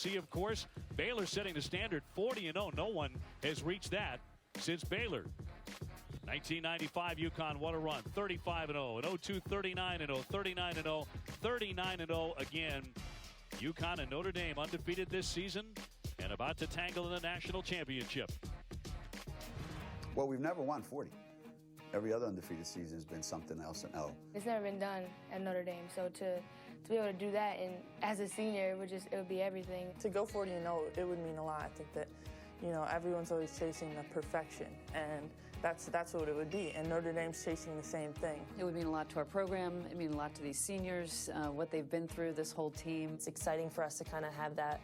consistency, of course. Baylor setting the standard 40-0. No one has reached that since Baylor. 1995 UConn, what a run. 35-0. In 02, 39-0. 39-0. 39-0 again. UConn and Notre Dame undefeated this season and about to tangle in the national championship. Well, we've never won 40. Every other undefeated season has been something else and L. It's never been done at Notre Dame, so to be able to do that, and as a senior, it would be everything. To go 40-0, it would mean a lot. I think that, you know, everyone's always chasing the perfection, and that's what it would be. And Notre Dame's chasing the same thing. It would mean a lot to our program. It would mean a lot to these seniors, what they've been through, this whole team. It's exciting for us to kind of have that,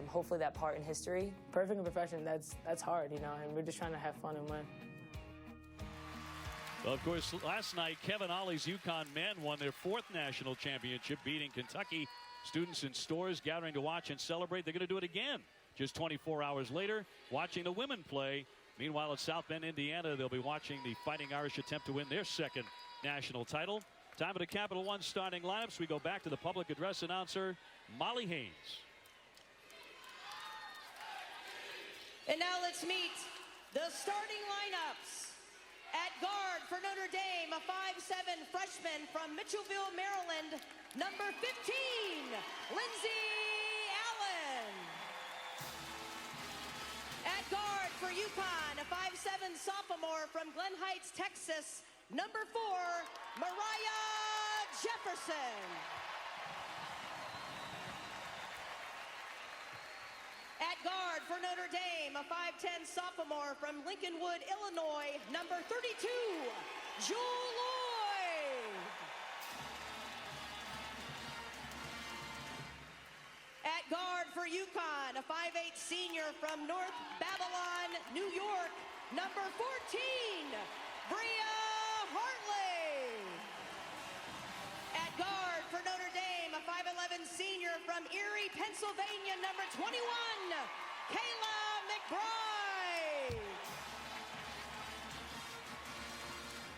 hopefully that part in history. Perfect and perfection, that's hard, you know, and we're just trying to have fun and win. Well, of course, last night, Kevin Ollie's UConn men won their 4th national championship, beating Kentucky. Students in stores gathering to watch and celebrate. They're going to do it again just 24 hours later, watching the women play. Meanwhile, at South Bend, Indiana, they'll be watching the Fighting Irish attempt to win their 2nd national title. Time of the Capital One starting lineups. We go back to the public address announcer, Molly Haynes. And now let's meet the starting lineups. At guard for Notre Dame, a 5'7" freshman from Mitchellville, Maryland, number 15, Lindsey Allen. At guard for UConn, a 5'7" sophomore from Glen Heights, Texas, number 4, Mariah Jefferson. At guard for Notre Dame, a 5'10" sophomore from Lincolnwood, Illinois, number 32, Jewel Lloyd. At guard for UConn, a 5'8" senior from North Babylon, New York, number 14, Bria Hartley. At guard for Notre Dame, a 5'11" senior from Erie, Pennsylvania, number 21, Kayla McBride.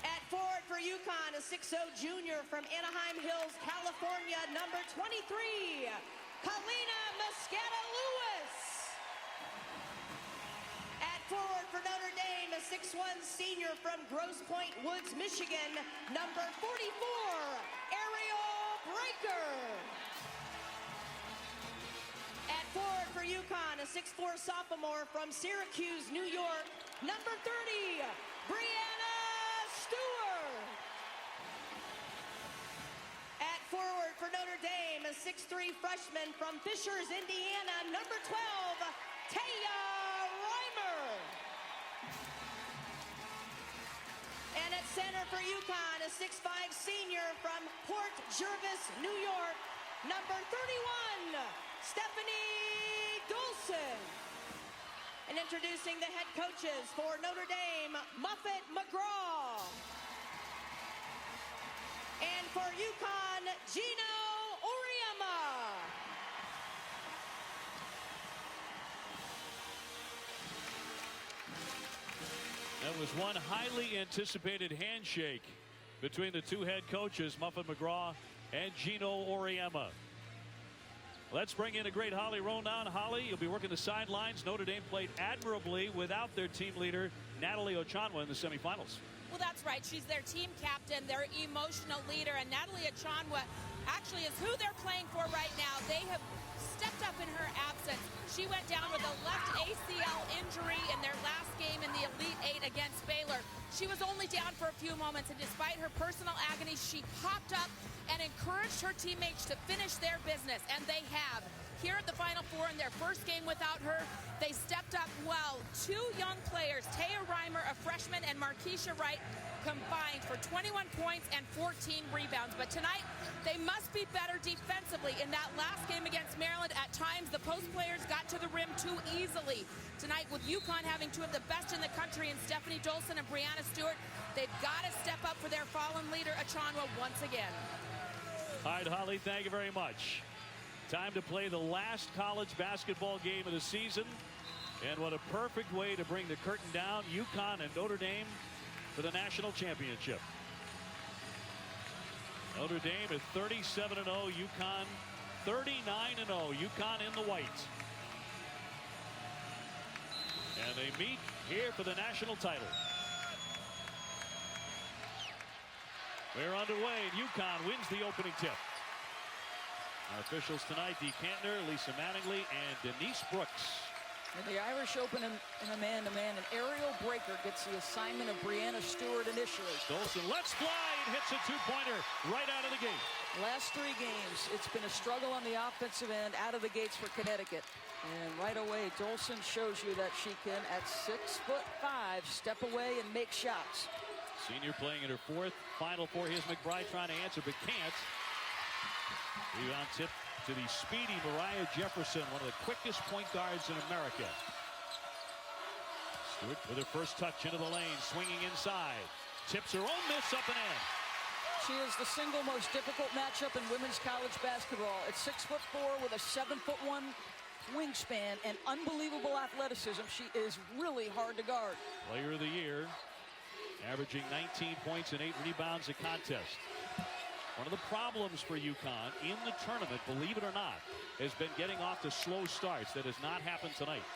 At forward for UConn, a 6'0" junior from Anaheim Hills, California, number 23, Kalina Moscata-Lewis. At forward for Notre Dame, a 6'1" senior from Grosse Pointe Woods, Michigan, number 44, Ariel Breaker. At forward for UConn, a 6'4" sophomore from Syracuse, New York, number 30, Brianna Stewart. At forward for Notre Dame, a 6'3" freshman from Fishers, Indiana, number 12, Taya Reimer. And at center for UConn, a 6'5" senior from Port Jervis, New York, number 31, Stephanie Dolson. And introducing the head coaches for Notre Dame, Muffet McGraw. And for UConn, Gino Auriemma. That was one highly anticipated handshake between the two head coaches, Muffet McGraw and Gino Auriemma. Let's bring in a great Holly Ronan. Holly, you'll be working the sidelines. Notre Dame played admirably without their team leader, Natalie Ochanwa, in the semifinals. Well, that's right. She's their team captain, their emotional leader, and Natalie Ochanwa actually is who they're playing for right now. They have stepped up in her absence. She went down with a left ACL injury in their last game in the Elite Eight against Baylor. She was only down for a few moments, and despite her personal agony, she popped up and encouraged her teammates to finish their business, and they have. Here at the Final Four in their first game without her, they stepped up well. Two young players, Taya Reimer, a freshman, and Markeisha Wright, combined for 21 points and 14 rebounds. But tonight, they must be better defensively. In that last game against Maryland, at times the post players got to the rim too easily. Tonight, with UConn having two of the best in the country in Stephanie Dolson and Brianna Stewart, they've got to step up for their fallen leader, Ochanwa, once again. All right, Holly, thank you very much. Time to play the last college basketball game of the season. And what a perfect way to bring the curtain down. UConn and Notre Dame for the national championship. Notre Dame is 37-0. UConn 39-0. UConn in the white. And they meet here for the national title. We're underway, and UConn wins the opening tip. Our officials tonight, Dee Kantner, Lisa Mattingly, and Denise Brooks. And the Irish open in a man-to-man. An aerial breaker gets the assignment of Brianna Stewart initially. Dolson lets fly and hits a two-pointer right out of the gate. Last 3 games, it's been a struggle on the offensive end out of the gates for Connecticut. And right away, Dolson shows you that she can, at 6'5", step away and make shots. Senior playing in her 4th Final Four. Here's McBride trying to answer, but can't. Rebound tip to the speedy Mariah Jefferson, one of the quickest point guards in America. Stewart with her first touch into the lane, swinging inside. Tips her own miss up and in. She is the single most difficult matchup in women's college basketball. At 6'4" with a 7'1" wingspan and unbelievable athleticism, she is really hard to guard. Player of the year, averaging 19 points and 8 rebounds a contest. One of the problems for UConn in the tournament, believe it or not, has been getting off to slow starts. That has not happened tonight.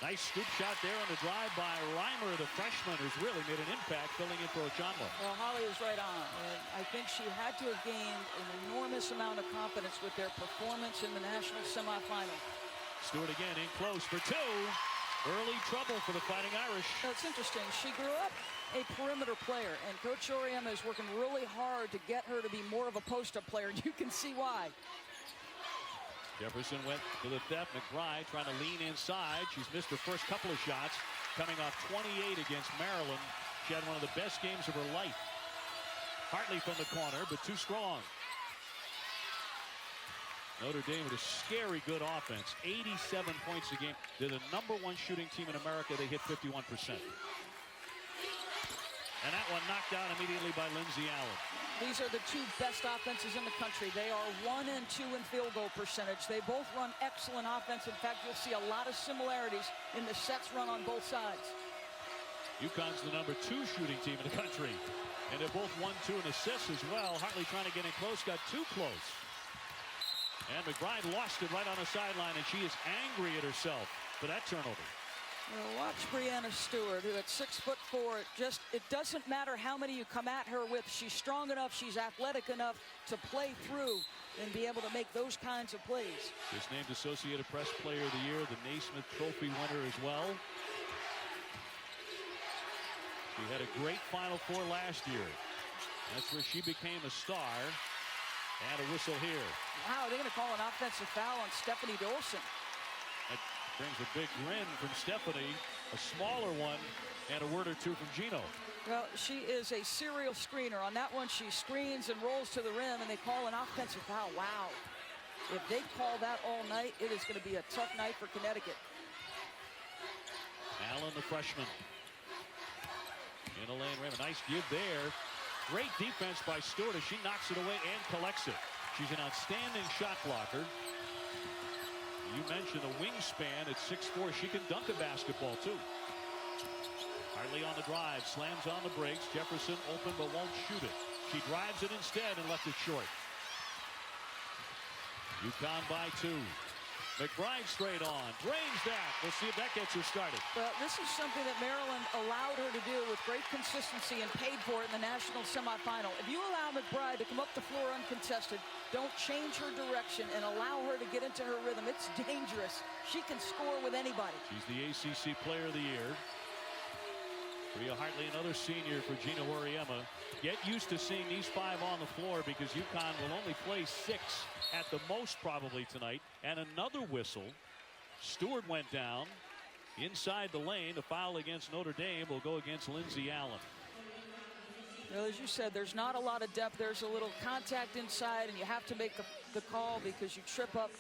Nice scoop shot there on the drive by Reimer, the freshman, who's really made an impact filling in for Ochanwa. Well, Holly is right on. And I think she had to have gained an enormous amount of confidence with their performance in the national semifinal. Stewart again in close for 2. Early trouble for the Fighting Irish. It's interesting. She grew up a perimeter player, and Coach Oriema is working really hard to get her to be more of a post-up player. You can see why. Jefferson went to the theft. McBride trying to lean inside. She's missed her first couple of shots, coming off 28 against Maryland. She had one of the best games of her life. Hartley from the corner, but too strong. Notre Dame with a scary good offense. 87 points a game. They're the #1 shooting team in America. They hit 51%. And that one knocked down immediately by Lindsey Allen. These are the 2 best offenses in the country. They are 1 and 2 in field goal percentage. They both run excellent offense. In fact, you'll see a lot of similarities in the sets run on both sides. UConn's the #2 shooting team in the country. And they're both 1-2 in assists as well. Hartley trying to get in close, got too close. And McBride lost it right on the sideline, and she is angry at herself for that turnover. Well, watch Brianna Stewart, who at 6'4", it doesn't matter how many you come at her with. She's strong enough, she's athletic enough to play through and be able to make those kinds of plays. Just named Associated Press Player of the Year, the Naismith Trophy winner as well. She had a great Final Four last year. That's where she became a star. And a whistle here. Wow, they're going to call an offensive foul on Stephanie Dolson. That brings a big grin from Stephanie, a smaller one, and a word or two from Gino. Well, she is a serial screener. On that one, she screens and rolls to the rim, and they call an offensive foul. Wow. If they call that all night, it is going to be a tough night for Connecticut. Allen, the freshman. In the lane, a nice give there. Great defense by Stewart as she knocks it away and collects it. She's an outstanding shot blocker. You mentioned the wingspan at 6'4". She can dunk a basketball, too. Hartley on the drive, slams on the brakes. Jefferson open but won't shoot it. She drives it instead and left it short. UConn by 2. McBride straight on, drains that. We'll see if that gets her started. Well, this is something that Maryland allowed her to do with great consistency and paid for it in the national semifinal. If you allow McBride to come up the floor uncontested, don't change her direction and allow her to get into her rhythm. It's dangerous. She can score with anybody. She's the ACC Player of the Year. Rhea Hartley, another senior for Gino Oriema. Get used to seeing these 5 on the floor because UConn will only play 6 at the most probably tonight. And another whistle. Stewart went down inside the lane. The foul against Notre Dame will go against Lindsey Allen. Well, as you said, there's not a lot of depth. There's a little contact inside, and you have to make the call because you trip up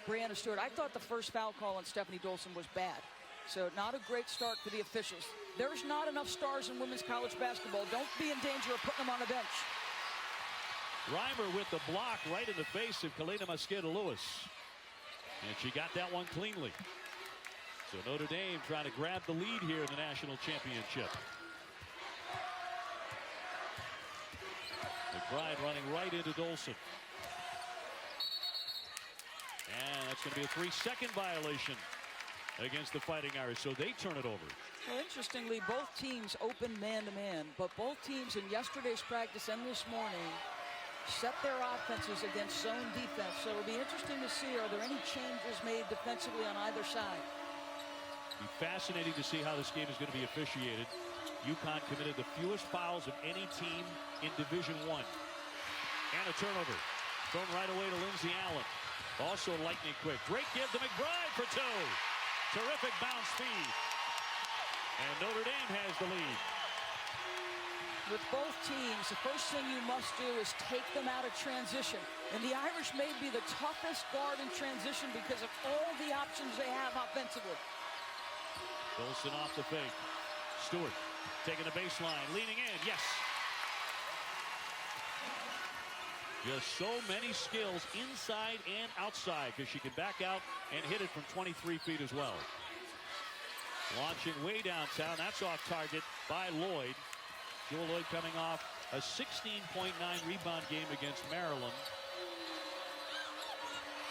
Brianna Stewart. I thought the first foul call on Stephanie Dolson was bad. So not a great start for the officials. There's not enough stars in women's college basketball. Don't be in danger of putting them on the bench. Reimer with the block right in the face of Kalina Mosqueda-Lewis. And she got that one cleanly. So Notre Dame trying to grab the lead here in the national championship. McBride running right into Dolson. And that's going to be a 3-second violation against the Fighting Irish, so they turn it over. Well, interestingly, both teams opened man-to-man, but both teams in yesterday's practice and this morning set their offenses against zone defense. So it'll be interesting to see, are there any changes made defensively on either side? It'll be fascinating to see how this game is going to be officiated. UConn committed the fewest fouls of any team in Division I. And a turnover. Thrown right away to Lindsey Allen. Also lightning quick. Great give to McBride for 2. Terrific bounce speed. And Notre Dame has the lead. With both teams, the first thing you must do is take them out of transition. And the Irish may be the toughest guard in transition because of all the options they have offensively. Wilson off the fake. Stewart taking the baseline, leaning in. Yes. Just so many skills inside and outside because she can back out and hit it from 23 feet as well. Launching way downtown. That's off target by Lloyd. Jewel Lloyd coming off a 16.9 rebound game against Maryland.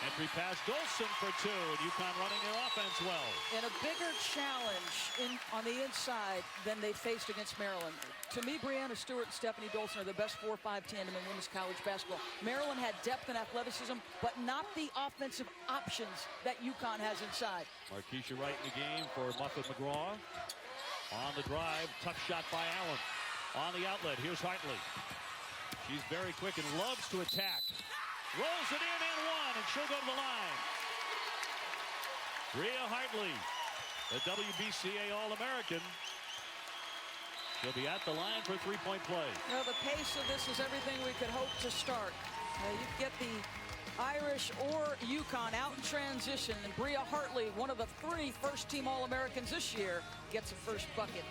Entry pass Dolson for 2, and UConn running their offense well. And a bigger challenge on the inside than they faced against Maryland. To me, Breanna Stewart and Stephanie Dolson are the best 4-5 tandem in women's college basketball. Maryland had depth and athleticism, but not the offensive options that UConn has inside. Markeisha Wright in the game for Muffet McGraw. On the drive, tough shot by Allen. On the outlet, here's Hartley. She's very quick and loves to attack. Rolls it in and 1, and she'll go to the line. Rhea Hartley, the WBCA All-American. She'll be at the line for a 3-point play. Well, the pace of this is everything we could hope to start. You get the Irish or UConn out in transition, and Bria Hartley, one of the 3 first-team All-Americans this year, gets a first bucket.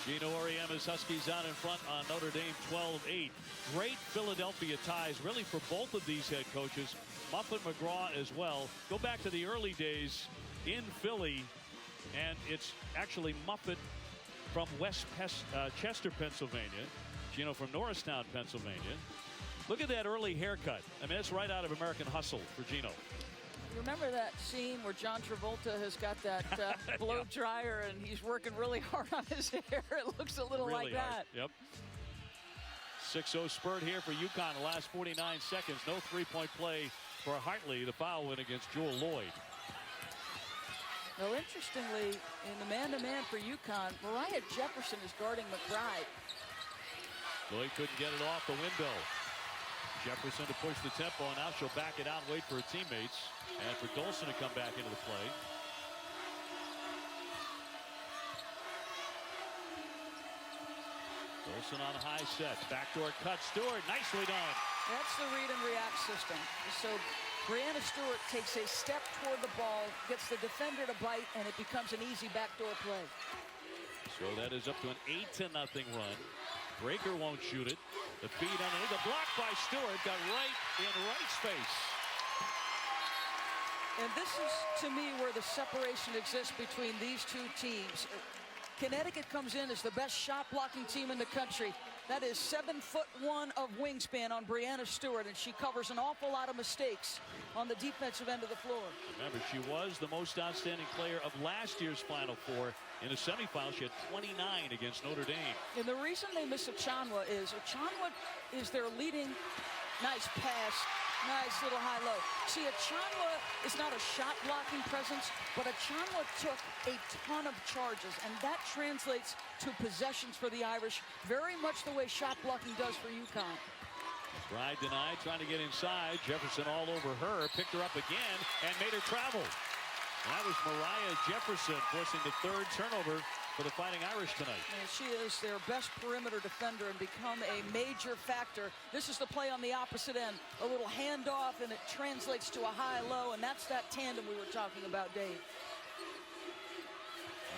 Gino Auriemma's Huskies out in front on Notre Dame 12-8. Great Philadelphia ties really for both of these head coaches. Muffet McGraw as well. Go back to the early days in Philly, and it's actually Muffet from Chester, Pennsylvania. Gino from Norristown, Pennsylvania. Look at that early haircut. I mean, it's right out of American Hustle for Gino. Remember that scene where John Travolta has got that blow dryer and he's working really hard on his hair? It looks a little really like hard. that. Yep. 6-0 spurt here for UConn. The last 49 seconds. No 3-point play for Hartley. The foul win against Jewel Lloyd. Well, interestingly, in the man-to-man for UConn, Mariah Jefferson is guarding McBride. Lloyd couldn't get it off the window. Jefferson to push the tempo, and now she'll back it out and wait for her teammates. And for Dolson to come back into the play. Dolson on a high set. Backdoor cut. Stewart, nicely done. That's the read and react system. So Breanna Stewart takes a step toward the ball, gets the defender to bite, and it becomes an easy backdoor play. So that is up to an 8-0 run. Breaker won't shoot it. The feed underneath. The block by Stewart got right in right space. And this is, to me, where the separation exists between these two teams. Connecticut comes in as the best shot-blocking team in the country. That is 7'1" of wingspan on Breanna Stewart, and she covers an awful lot of mistakes on the defensive end of the floor. Remember, she was the most outstanding player of last year's Final Four. In the semifinals, she had 29 against Notre Dame. And the reason they miss Ochanwa is their leading. Nice pass. Nice little high-low. See, Ochanwa is not a shot-blocking presence, but Ochanwa took a ton of charges, and that translates to possessions for the Irish, very much the way shot-blocking does for UConn. Bride denied, trying to get inside. Jefferson all over her, picked her up again, and made her travel. That was Mariah Jefferson forcing the 3rd turnover for the Fighting Irish tonight. And she is their best perimeter defender and become a major factor. This is the play on the opposite end. A little handoff, and it translates to a high-low, and that's that tandem we were talking about, Dave.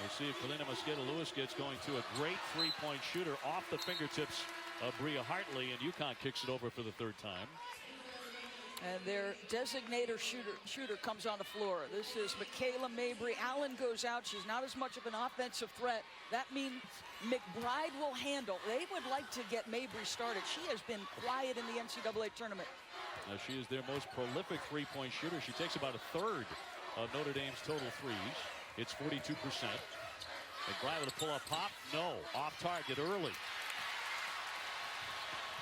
We'll see if Kalina Mosqueda-Lewis gets going to a great 3-point shooter off the fingertips of Bria Hartley, and UConn kicks it over for the 3rd time. And their designator shooter comes on the floor. This is Michaela Mabry. Allen goes out. She's not as much of an offensive threat. That means McBride will handle. They would like to get Mabry started. She has been quiet in the NCAA tournament. Now she is their most prolific three-point shooter. She takes about a third of Notre Dame's total threes. It's 42%. McBride with a pull-up pop. No. Off target early.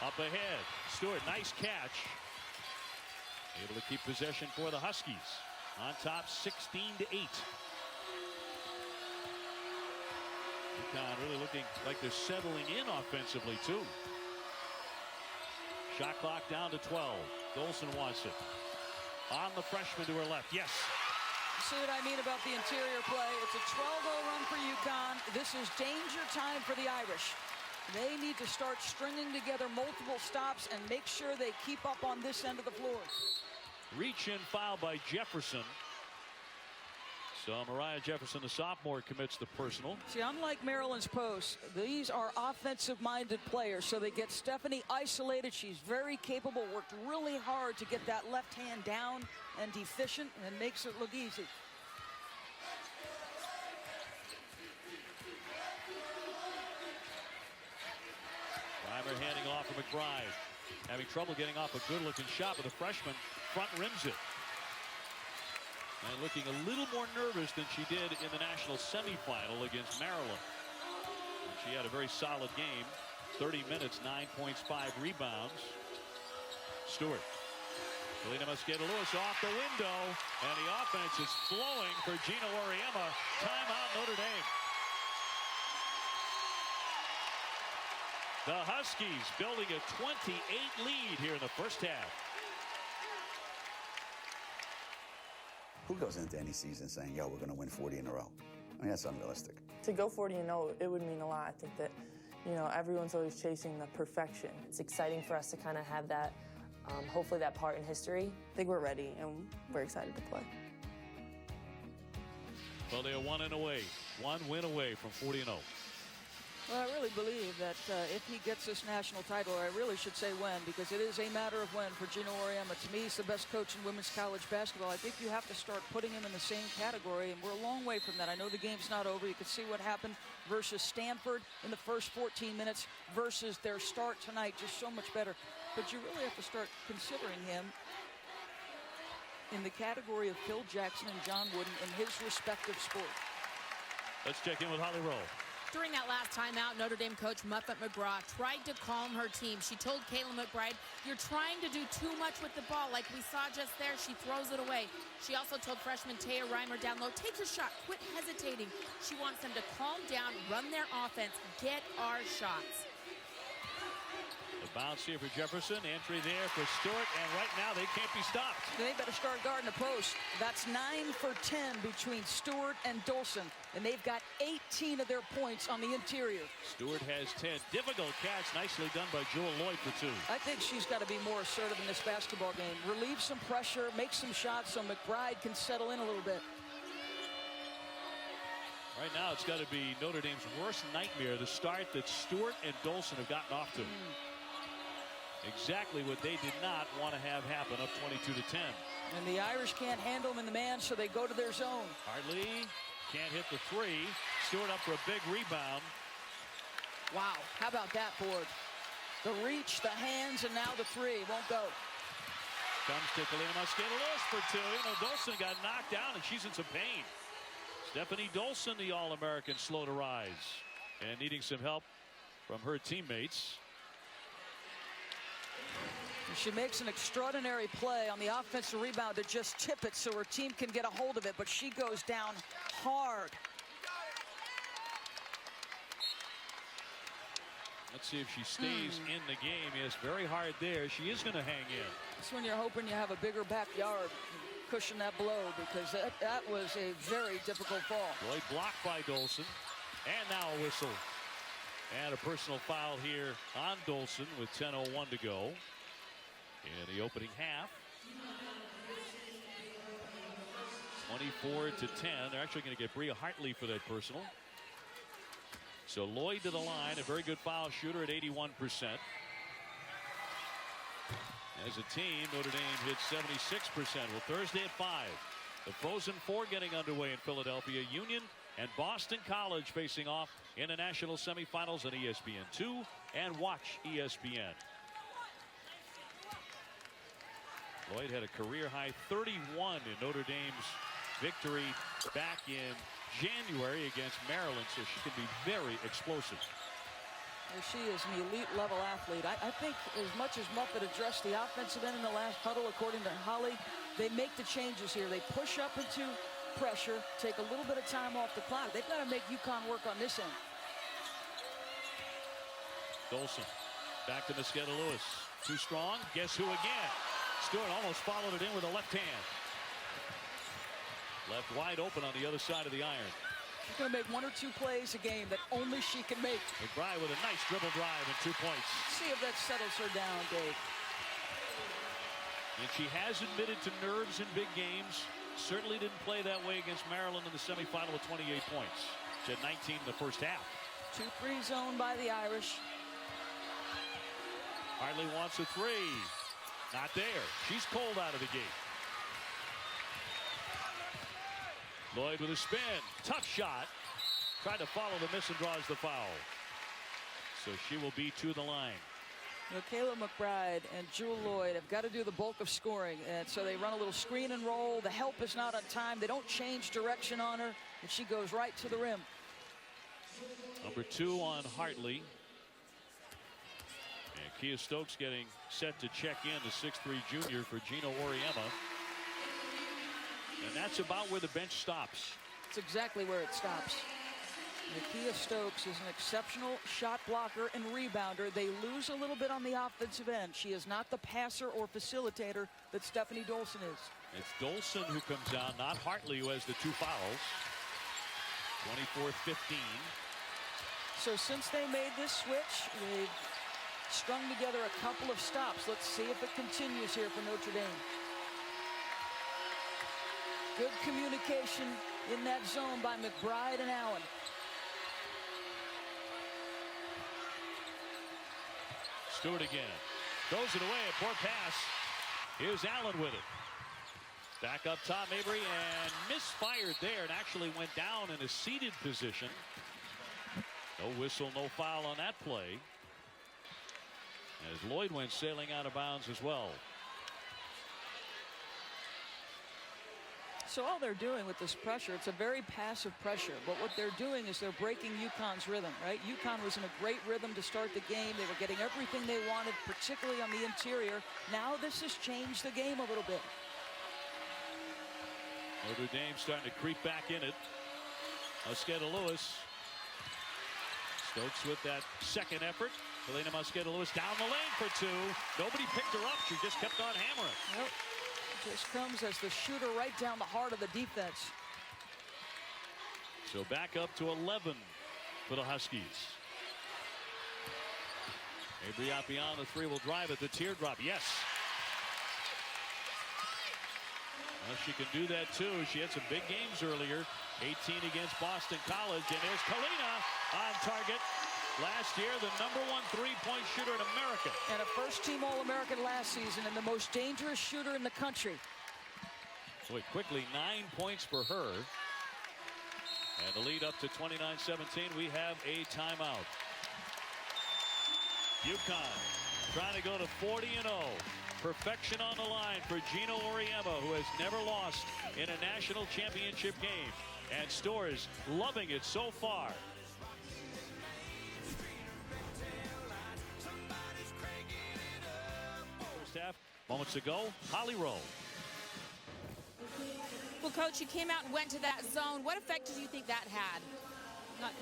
Up ahead. Stewart, nice catch. Able to keep possession for the Huskies. On top 16-8. UConn really looking like they're settling in offensively too. Shot clock down to 12. Dolson wants it. On the freshman to her left. Yes. See what I mean about the interior play? It's a 12-0 run for UConn. This is danger time for the Irish. They need to start stringing together multiple stops and make sure they keep up on this end of the floor. Reach in foul by Jefferson. So Mariah Jefferson, the sophomore, commits the personal. See, unlike Maryland's post, these are offensive-minded players, so they get Stephanie isolated. She's very capable, worked really hard to get that left hand down and efficient, and makes it look easy. Reimer handing off to McBride. Having trouble getting off a good-looking shot, but the freshman front rims it. And looking a little more nervous than she did in the national semifinal against Maryland. And she had a very solid game. 30 minutes, 9 points, 5 rebounds. Stewart. Selena Mosqueda-Lewis off the window. And the offense is flowing for Gina Auriemma. Timeout Notre Dame. The Huskies building a 28 lead here in the first half. Who goes into any season saying, yo, we're going to win 40 in a row? I mean, that's unrealistic. To go 40-0, it would mean a lot. I think that, everyone's always chasing the perfection. It's exciting for us to kind of have that, hopefully that part in history. I think we're ready and we're excited to play. Well, they are one win away from 40-0. Well, I really believe that if he gets this national title, I really should say when, because it is a matter of when for Gino Auriemma. To me, he's the best coach in women's college basketball. I think you have to start putting him in the same category, and we're a long way from that. I know the game's not over. You can see what happened versus Stanford in the first 14 minutes versus their start tonight, just so much better. But you really have to start considering him in the category of Phil Jackson and John Wooden in his respective sport. Let's check in with Holly Rowe. During that last timeout, Notre Dame coach Muffet McGraw tried to calm her team. She told Kayla McBride, you're trying to do too much with the ball. Like we saw just there, she throws it away. She also told freshman Taya Reimer down low, take your shot, quit hesitating. She wants them to calm down, run their offense, get our shots. The bounce here for Jefferson, entry there for Stewart, and right now they can't be stopped. They better start guarding the post. That's 9 for 10 between Stewart and Dolson, and they've got 18 of their points on the interior. Stewart has 10. Difficult catch, nicely done by Jewel Lloyd for 2. I think she's got to be more assertive in this basketball game. Relieve some pressure, make some shots so McBride can settle in a little bit. Right now it's got to be Notre Dame's worst nightmare, the start that Stewart and Dolson have gotten off to. Exactly what they did not want to have happen, up 22-10. And the Irish can't handle them in the man, so they go to their zone. Hartley can't hit the three. Stewart up for a big rebound. Wow, how about that board? The reach, the hands, and now the three won't go. Comes to Kalina Mosqueda-Lewis for 2. Dolson got knocked down, and she's in some pain. Stephanie Dolson, the All-American, slow to rise. And needing some help from her teammates. She makes an extraordinary play on the offensive rebound to just tip it so her team can get a hold of it, but she goes down hard. Let's see if she stays in the game. Yes, very hard there. She is going to hang in. That's when you're hoping you have a bigger backyard to cushion that blow, because that was a very difficult fall. Lloyd blocked by Dolson. And now a whistle. And a personal foul here on Dolson with 10:01 to go in the opening half. 24-10. They're actually going to get Bria Hartley for that personal. So Lloyd to the line, a very good foul shooter at 81%. As a team, Notre Dame hit 76%. Well, Thursday at 5. The Frozen Four getting underway in Philadelphia. Union and Boston College facing off in the national semifinals on ESPN2 and watch ESPN. Lloyd had a career-high 31 in Notre Dame's victory back in January against Maryland, so she can be very explosive. She is an elite level athlete. I think as much as Muffet addressed the offensive end in the last huddle, according to Holly, they make the changes here. They push up into pressure, take a little bit of time off the clock. They've got to make UConn work on this end. Dolson back to Mosqueda Lewis. Too strong. Guess who again? Stewart almost followed it in with a left hand. Left wide open on the other side of the iron. She's going to make 1 or 2 plays a game that only she can make. McBride with a nice dribble drive and 2 points. See if that settles her down, Dave. And she has admitted to nerves in big games. Certainly didn't play that way against Maryland in the semifinal with 28 points. She had 19 in the first half. 2-3 zone by the Irish. Hartley wants a 3. Not there. She's cold out of the gate. Lloyd with a spin. Tough shot. Tried to follow the miss and draws the foul. So she will be to the line. You know, Kayla McBride and Jewel Lloyd have got to do the bulk of scoring. And so they run a little screen and roll. The help is not on time. They don't change direction on her. And she goes right to the rim. Number 2 on Hartley. And Kia Stokes getting set to check in, the 6'3" junior for Gino Auriemma. And that's about where the bench stops. It's exactly where it stops. Nakia Stokes is an exceptional shot blocker and rebounder. They lose a little bit on the offensive end. She is not the passer or facilitator that Stephanie Dolson is. It's Dolson who comes down, not Hartley, who has the 2 fouls. 24-15. So since they made this switch, they've strung together a couple of stops. Let's see if it continues here for Notre Dame. Good communication in that zone by McBride and Allen. Stewart again. Throws it away. A poor pass. Here's Allen with it. Back up top, Mabry, and misfired there and actually went down in a seated position. No whistle, no foul on that play. As Lloyd went sailing out of bounds as well. So all they're doing with this pressure, it's a very passive pressure, but what they're doing is they're breaking UConn's rhythm, right? UConn was in a great rhythm to start the game. They were getting everything they wanted, particularly on the interior. Now this has changed the game a little bit. Notre Dame starting to creep back in it. Mosqueda Lewis. Stokes with that second effort. Helena Mosqueda Lewis down the lane for 2. Nobody picked her up. She just kept on hammering. Yep. Just comes as the shooter right down the heart of the defense. So back up to 11 for the Huskies. Mabry out beyond the 3 will drive it. The teardrop. Yes. Well, she can do that too. She had some big games earlier. 18 against Boston College. And there's Kalina on target. Last year, the #1 3-point shooter in America. And a first-team All-American last season and the most dangerous shooter in the country. Boy, quickly 9 points for her. And the lead up to 29-17. We have a timeout. UConn trying to go to 40-0. Perfection on the line for Gino Auriemma, who has never lost in a national championship game. And Storrs loving it so far. Moments ago, Holly Rowe. Well, Coach, you came out and went to that zone. What effect did you think that had?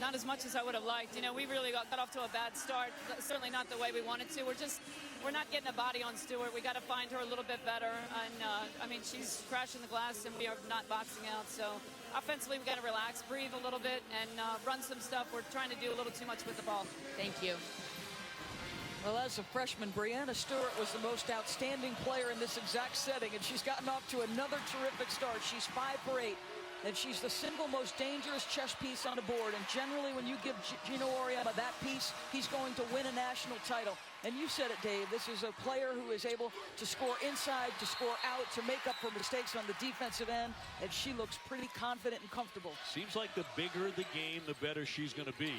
Not as much as I would have liked. You know, we really got off to a bad start. Certainly not the way we wanted to. We're not getting a body on Stewart. We got to find her a little bit better. And I mean, she's crashing the glass, and we are not boxing out. So offensively, we got to relax, breathe a little bit, and run some stuff. We're trying to do a little too much with the ball. Thank you. Well, as a freshman, Brianna Stewart was the most outstanding player in this exact setting, and she's gotten off to another terrific start. She's 5 for 8. And she's the single most dangerous chess piece on the board. And generally, when you give Gino Auriemma that piece, he's going to win a national title. And you said it, Dave. This is a player who is able to score inside, to score out, to make up for mistakes on the defensive end. And she looks pretty confident and comfortable. Seems like the bigger the game, the better she's going to be.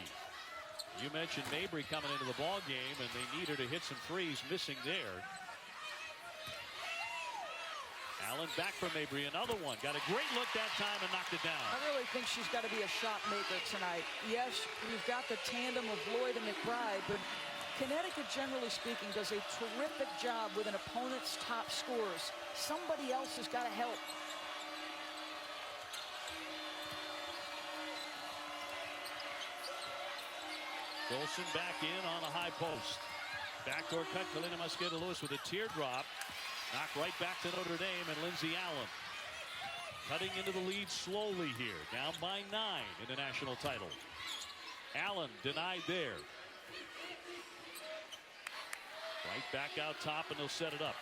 You mentioned Mabry coming into the ball game, and they need her to hit some threes, missing there. Allen back from Mabry, another one. Got a great look that time and knocked it down. I really think she's got to be a shot maker tonight. Yes, you've got the tandem of Lloyd and McBride, but Connecticut, generally speaking, does a terrific job with an opponent's top scorers. Somebody else has got to help. Dolson back in on the high post. Backdoor cut, Kalina Mosqueda-Lewis with a teardrop. Knocked right back to Notre Dame, and Lindsey Allen cutting into the lead slowly here. Down by 9 in the national title. Allen denied there. Right back out top, and they'll set it up.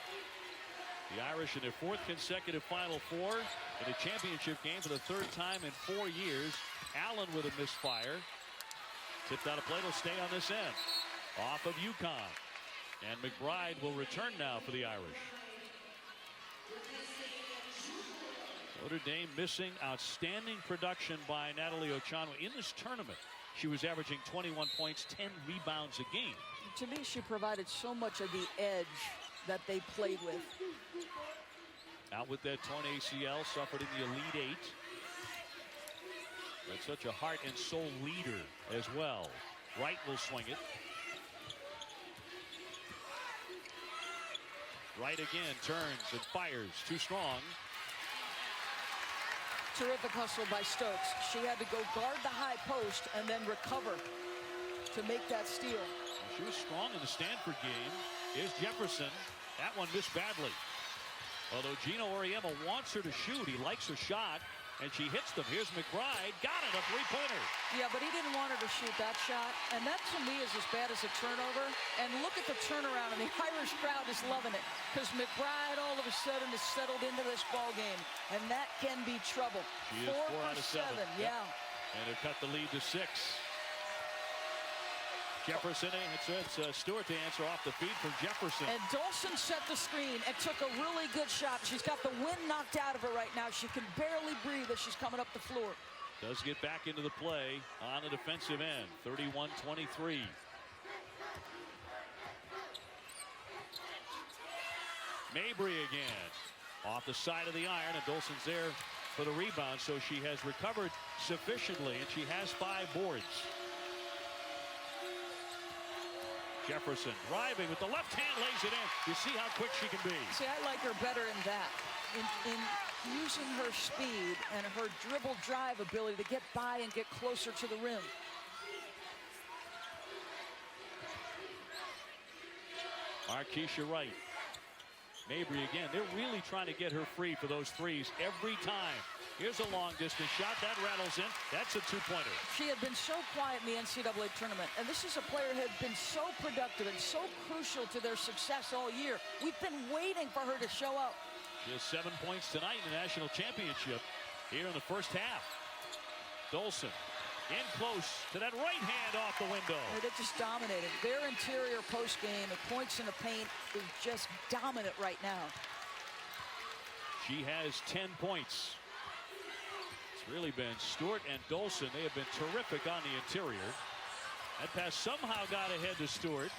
The Irish in their 4th consecutive Final Four in a championship game for the 3rd time in 4 years. Allen with a misfire. Tipped out of play, will stay on this end. Off of UConn. And McBride will return now for the Irish. Notre Dame missing outstanding production by Natalie Ochanwa in this tournament. She was averaging 21 points, 10 rebounds a game. To me, she provided so much of the edge that they played with. Out with that torn ACL, suffered in the Elite 8. But such a heart and soul leader as well. Wright will swing it. Wright again turns and fires. Too strong. Terrific hustle by Stokes. She had to go guard the high post and then recover to make that steal. She was strong in the Stanford game. Here's Jefferson. That one missed badly. Although Gino Auriemma wants her to shoot. He likes her shot. And she hits them. Here's McBride. Got it, a three-pointer. Yeah, but he didn't want her to shoot that shot. And that, to me, is as bad as a turnover. And look at the turnaround. And the Irish crowd is loving it. Because McBride, all of a sudden, is settled into this ball game. And that can be trouble. She is 4 out of 7. Yeah. And they've cut the lead to 6. Jefferson, it's Stewart to answer off the feed from Jefferson. And Dolson set the screen and took a really good shot. She's got the wind knocked out of her right now. She can barely breathe as she's coming up the floor. Does get back into the play on the defensive end. 31-23. Mabry again. Off the side of the iron, and Dolson's there for the rebound, so she has recovered sufficiently, and she has 5 boards. Jefferson driving with the left hand, lays it in. You see how quick she can be. See, I like her better in that. In using her speed and her dribble drive ability to get by and get closer to the rim. Markeisha Wright. Mabry again. They're really trying to get her free for those threes every time. Here's a long distance shot that rattles in. That's a 2-pointer. She had been so quiet in the NCAA tournament, and this is a player who had been so productive and so crucial to their success all year. We've been waiting for her to show up. She has 7 points tonight in the national championship here in the first half. Dolson in close to that right hand off the window. They just dominated. Their interior post game, the points in the paint, is just dominant right now. She has 10 points. It's really been Stewart and Dolson. They have been terrific on the interior. That pass somehow got ahead to Stewart.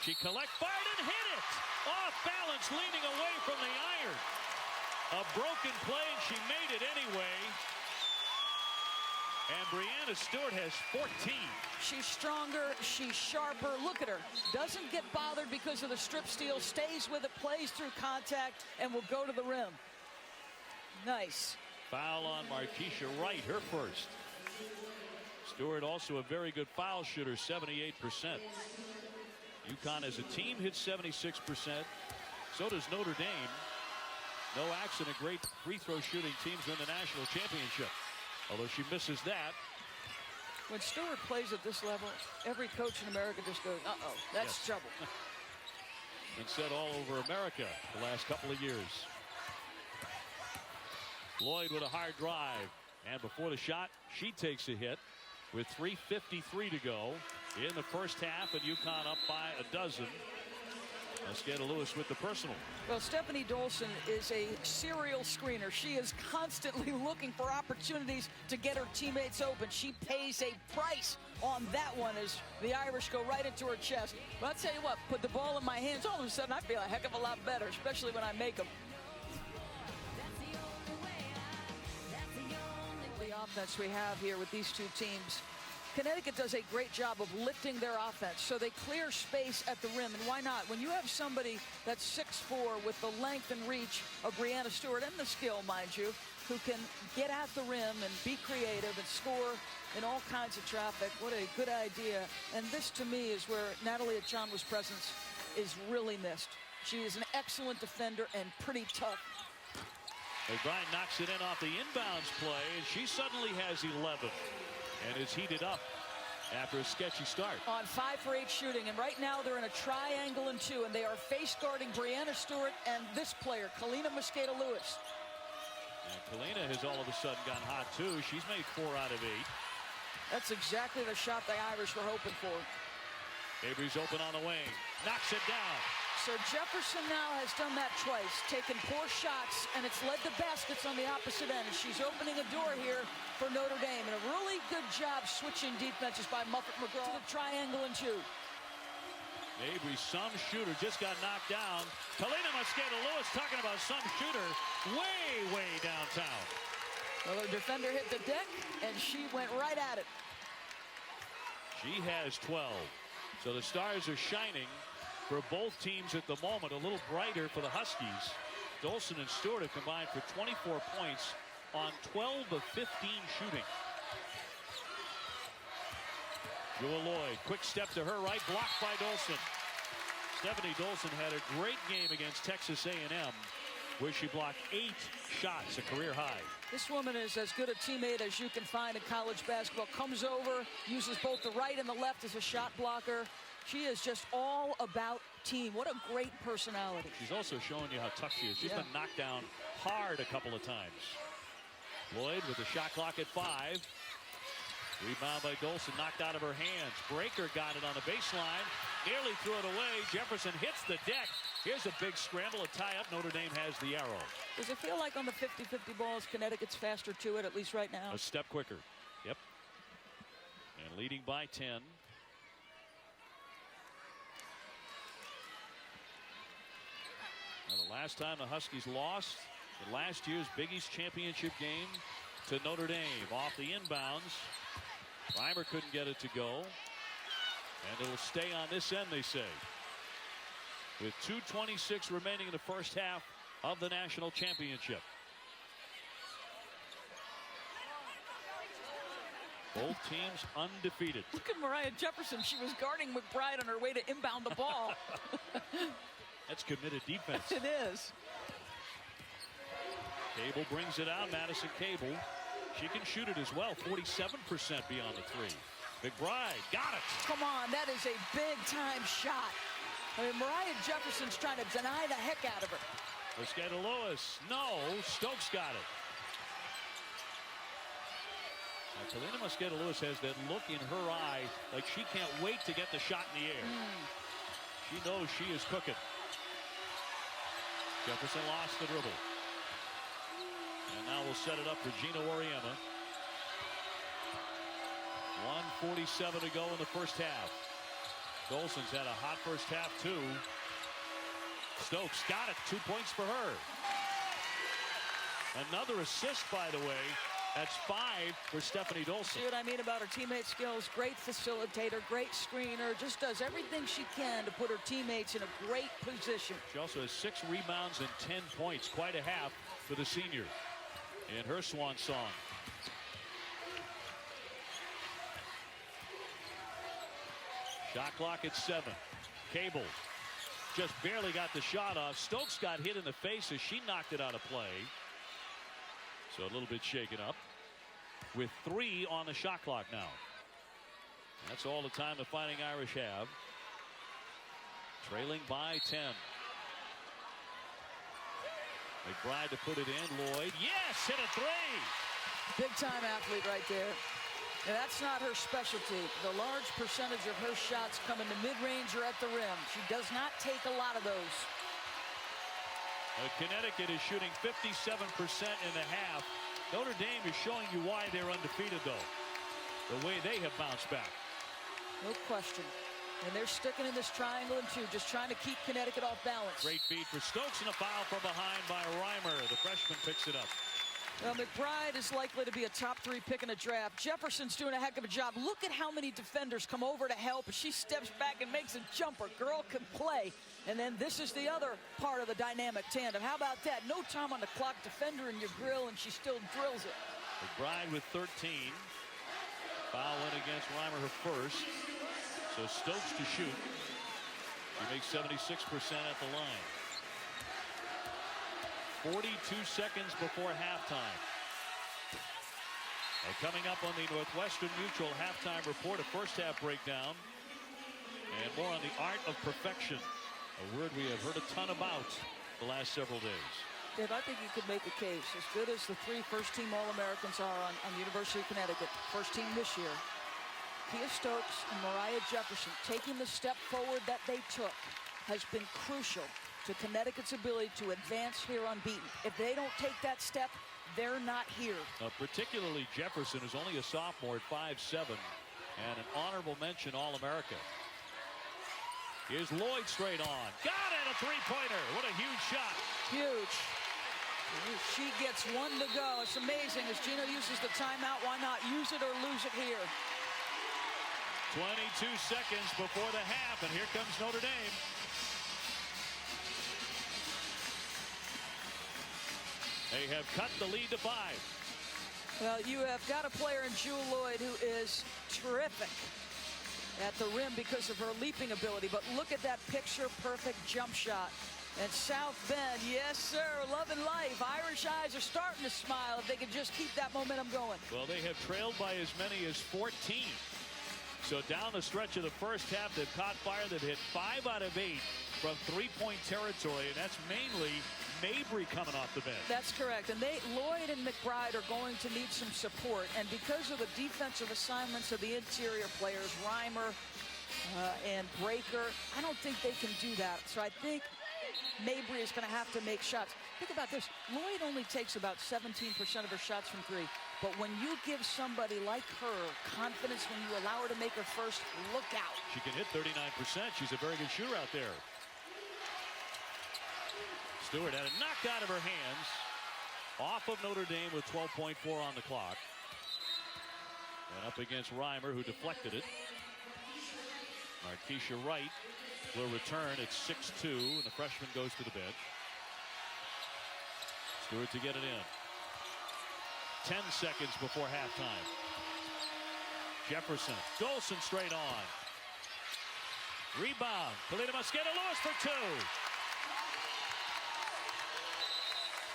She fired and hit it. Off balance, leaning away from the iron. A broken play, and she made it anyway. And Breanna Stewart has 14. She's stronger, she's sharper. Look at her. Doesn't get bothered because of the strip steal, stays with it, plays through contact, and will go to the rim. Nice. Foul on Markeisha Wright, her first. Stewart also a very good foul shooter, 78%. UConn as a team hits 76%. So does Notre Dame. No accident, great free throw shooting teams win the national championship. Although she misses that. When Stewart plays at this level, every coach in America just goes, uh-oh, that's trouble. Been said all over America the last couple of years. Lloyd with a hard drive. And before the shot, she takes a hit with 3:53 to go in the first half, and UConn up by a dozen. Mosqueda Lewis with the personal. Well, Stephanie Dolson is a serial screener. She is constantly looking for opportunities to get her teammates open. She pays a price on that one as the Irish go right into her chest. But I'll tell you what, put the ball in my hands, all of a sudden I feel a heck of a lot better, especially when I make them. The offense we have here with these two teams. Connecticut does a great job of lifting their offense, so they clear space at the rim. And why not? When you have somebody that's 6'4" with the length and reach of Breanna Stewart, and the skill, mind you, who can get at the rim and be creative and score in all kinds of traffic, what a good idea. And this, to me, is where Natalie Achanwa's presence is really missed. She is an excellent defender and pretty tough. McBride knocks it in off the inbounds play, and she suddenly has 11. And is heated up after a sketchy start. On 5 for 8 shooting, and right now they're in a triangle and 2, and they are face guarding Breanna Stewart and this player, Kalina Mosqueda Lewis. And Kalina has all of a sudden gotten hot too. She's made 4 out of 8. That's exactly the shot the Irish were hoping for. Avery's open on the wing, knocks it down. So Jefferson now has done that twice, taken poor shots, and it's led to baskets on the opposite end. And she's opening a door here for Notre Dame. And a really good job switching defenses by Muffet McGraw to the triangle and 2. Avery, some shooter, just got knocked down. Kalina Mosqueda Lewis talking about some shooter way downtown. Well, her defender hit the deck, and she went right at it. She has 12. So the stars are shining for both teams at the moment. A little brighter for the Huskies. Dolson and Stewart have combined for 24 points on 12 of 15 shooting. Jewel Lloyd, quick step to her right, blocked by Dolson. Stephanie Dolson had a great game against Texas A&M, where she blocked 8 shots, a career high. This woman is as good a teammate as you can find in college basketball. Comes over, uses both the right and the left as a shot blocker. She is just all about team. What a great personality. She's also showing you how tough she is. She's been knocked down hard a couple of times. Lloyd with the shot clock at 5. Rebound by Dolson, knocked out of her hands. Breaker got it on the baseline. Nearly threw it away. Jefferson hits the deck. Here's a big scramble, a tie-up. Notre Dame has the arrow. Does it feel like on the 50-50 balls, Connecticut's faster to it, at least right now? A step quicker. Yep. And leading by 10. Now, the last time the Huskies lost in last year's Big East championship game to Notre Dame off the inbounds. Reimer couldn't get it to go. And it'll stay on this end, they say. With 2:26 remaining in the first half of the national championship. Both teams undefeated. Look at Mariah Jefferson. She was guarding McBride on her way to inbound the ball. That's committed defense. It is. Cable brings it out. Madison Cable. She can shoot it as well. 47% beyond the 3. McBride got it. Come on, that is a big-time shot. I mean, Mariah Jefferson's trying to deny the heck out of her. Mosqueda Lewis. No, Stokes got it. Now, Kalina Mosqueda Lewis has that look in her eye like she can't wait to get the shot in the air. She knows she is cooking. Jefferson lost the dribble. And now we'll set it up for Gina Oriema. 1:47 to go in the first half. Dolson's had a hot first half too. Stokes got it. 2 points for her. Another assist, by the way. That's 5 for Stephanie Dolson. See what I mean about her teammate skills? Great facilitator, great screener, just does everything she can to put her teammates in a great position. She also has 6 rebounds and 10 points. Quite a half for the senior in her swan song. Shot clock at 7. Cable just barely got the shot off. Stokes got hit in the face as she knocked it out of play. So a little bit shaken up with 3 on the shot clock now. That's all the time the Fighting Irish have. Trailing by 10. McBride to put it in. Lloyd, yes, hit a three. Big-time athlete right there. And that's not her specialty. The large percentage of her shots come in the mid-range or at the rim. She does not take a lot of those. Connecticut is shooting 57% in the half. Notre Dame is showing you why they're undefeated, though. The way they have bounced back. No question. And they're sticking in this triangle and two, just trying to keep Connecticut off balance. Great feed for Stokes, and a foul from behind by Reimer. The freshman picks it up. Well, McBride is likely to be a top 3 pick in the draft. Jefferson's doing a heck of a job. Look at how many defenders come over to help, and she steps back and makes a jumper. Girl can play. And then this is the other part of the dynamic tandem. How about that? No time on the clock, defender in your grill, and she still drills it. McBride with 13. Foul in against Reimer, her first. So Stokes to shoot. She makes 76% at the line. 42 seconds before halftime. And coming up on the Northwestern Mutual halftime report, a first half breakdown and more on the art of perfection, a word we have heard a ton about the last several days. Dave, I think you could make a case. As good as the 3 first-team All-Americans are on the University of Connecticut, first team this year, Kia Stokes and Mariah Jefferson taking the step forward that they took has been crucial to Connecticut's ability to advance here unbeaten. If they don't take that step, they're not here. Particularly Jefferson, who's only a sophomore at 5'7", and an honorable mention All-America. Here's Lloyd straight on. Got it, a three-pointer. What a huge shot. Huge. She gets 1 to go. It's amazing. As Gino uses the timeout, why not use it or lose it here? 22 seconds before the half, and here comes Notre Dame. They have cut the lead to 5. Well, you have got a player in Jewel Lloyd who is terrific at the rim because of her leaping ability. But look at that picture-perfect jump shot. And South Bend, yes, sir, loving life. Irish eyes are starting to smile if they can just keep that momentum going. Well, they have trailed by as many as 14. So down the stretch of the first half, they've caught fire. They've hit 5 out of 8 from three-point territory, and that's mainly Mabry coming off the bench. That's correct. And Lloyd and McBride are going to need some support. And because of the defensive assignments of the interior players, Reimer and Breaker, I don't think they can do that. So I think Mabry is going to have to make shots. Think about this. Lloyd only takes about 17% of her shots from 3. But when you give somebody like her confidence, when you allow her to make her first, look out. She can hit 39%. She's a very good shooter out there. Stewart had it knocked out of her hands. Off of Notre Dame with 12.4 on the clock. And up against Reimer, who deflected it. Markeisha Wright will return at 6'2", and the freshman goes to the bench. Stewart to get it in. 10 seconds before halftime. Jefferson, Dolson straight on. Rebound, Kalina Mosqueda-Lewis for 2.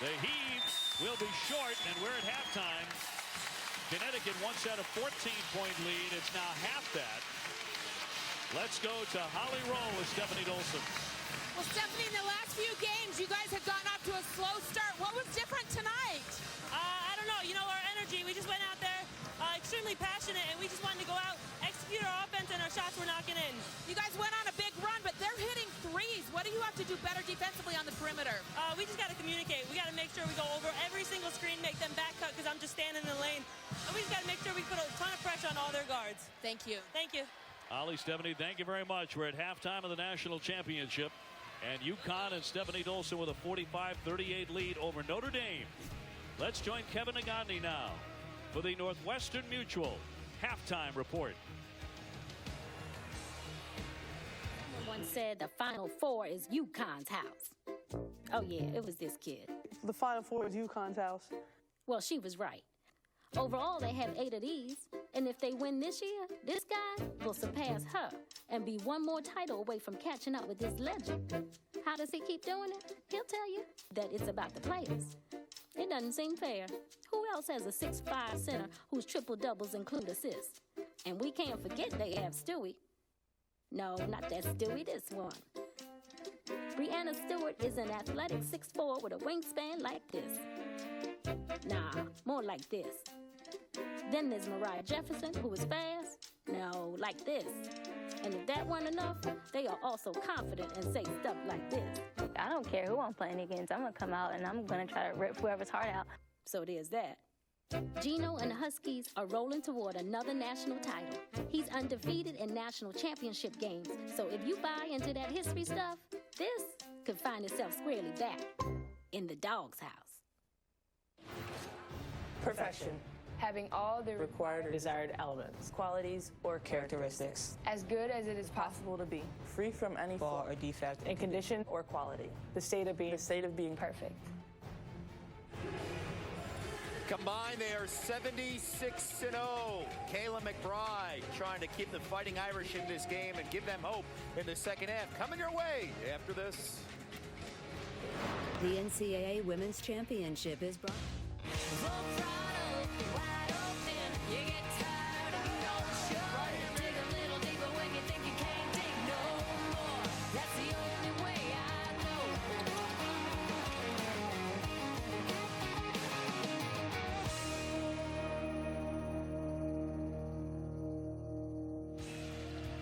The heave will be short, and we're at halftime. Connecticut once had a 14-point lead. It's now half that. Let's go to Holly Rowe with Stephanie Dolson. Well, Stephanie, in the last few games, you guys have gotten off to a slow start. What was different tonight? I don't know. You know, our energy, we just went out there extremely passionate, and we just wanted to go out, execute our offense, and our shots were knocking in. You guys went on a big run, but they're hitting threes. What do you have to do better defensively on the perimeter? We just got to communicate. We got to make sure we go over every single screen, make them back cut because I'm just standing in the lane. And we just got to make sure we put a ton of pressure on all their guards. Thank you. Thank you. Ollie, Stephanie, thank you very much. We're at halftime of the national championship. And UConn and Stephanie Dolson with a 45-38 lead over Notre Dame. Let's join Kevin Agandi now for the Northwestern Mutual halftime report. Someone said the Final Four is UConn's house. Oh yeah, it was this kid. The Final Four is UConn's house. Well, she was right. Overall, they have 8 of these, and if they win this year, this guy will surpass her and be one more title away from catching up with this legend. How does he keep doing it? He'll tell you that it's about the players. It doesn't seem fair. Who else has a 6'5" center whose triple-doubles include assists? And we can't forget they have Stewie. No, not that Stewie, this one. Brianna Stewart is an athletic 6'4" with a wingspan like this. Nah, more like this. Then there's Mariah Jefferson, who is fast. No, like this. And if that weren't enough, they are also confident and say stuff like this. I don't care who I'm playing against. I'm going to come out and I'm going to try to rip whoever's heart out. So there's that. Gino and the Huskies are rolling toward another national title. He's undefeated in national championship games. So if you buy into that history stuff, this could find itself squarely back in the dog's house. Perfection. Having all the Required or desired elements, qualities, or characteristics. as good as it is possible to be. Free from any flaw or defect in condition or quality. The state of being Perfect. Combined, they are 76-0. Kayla McBride trying to keep the Fighting Irish in this game and give them hope in the second half. Coming your way after this. The NCAA Women's Championship is brought.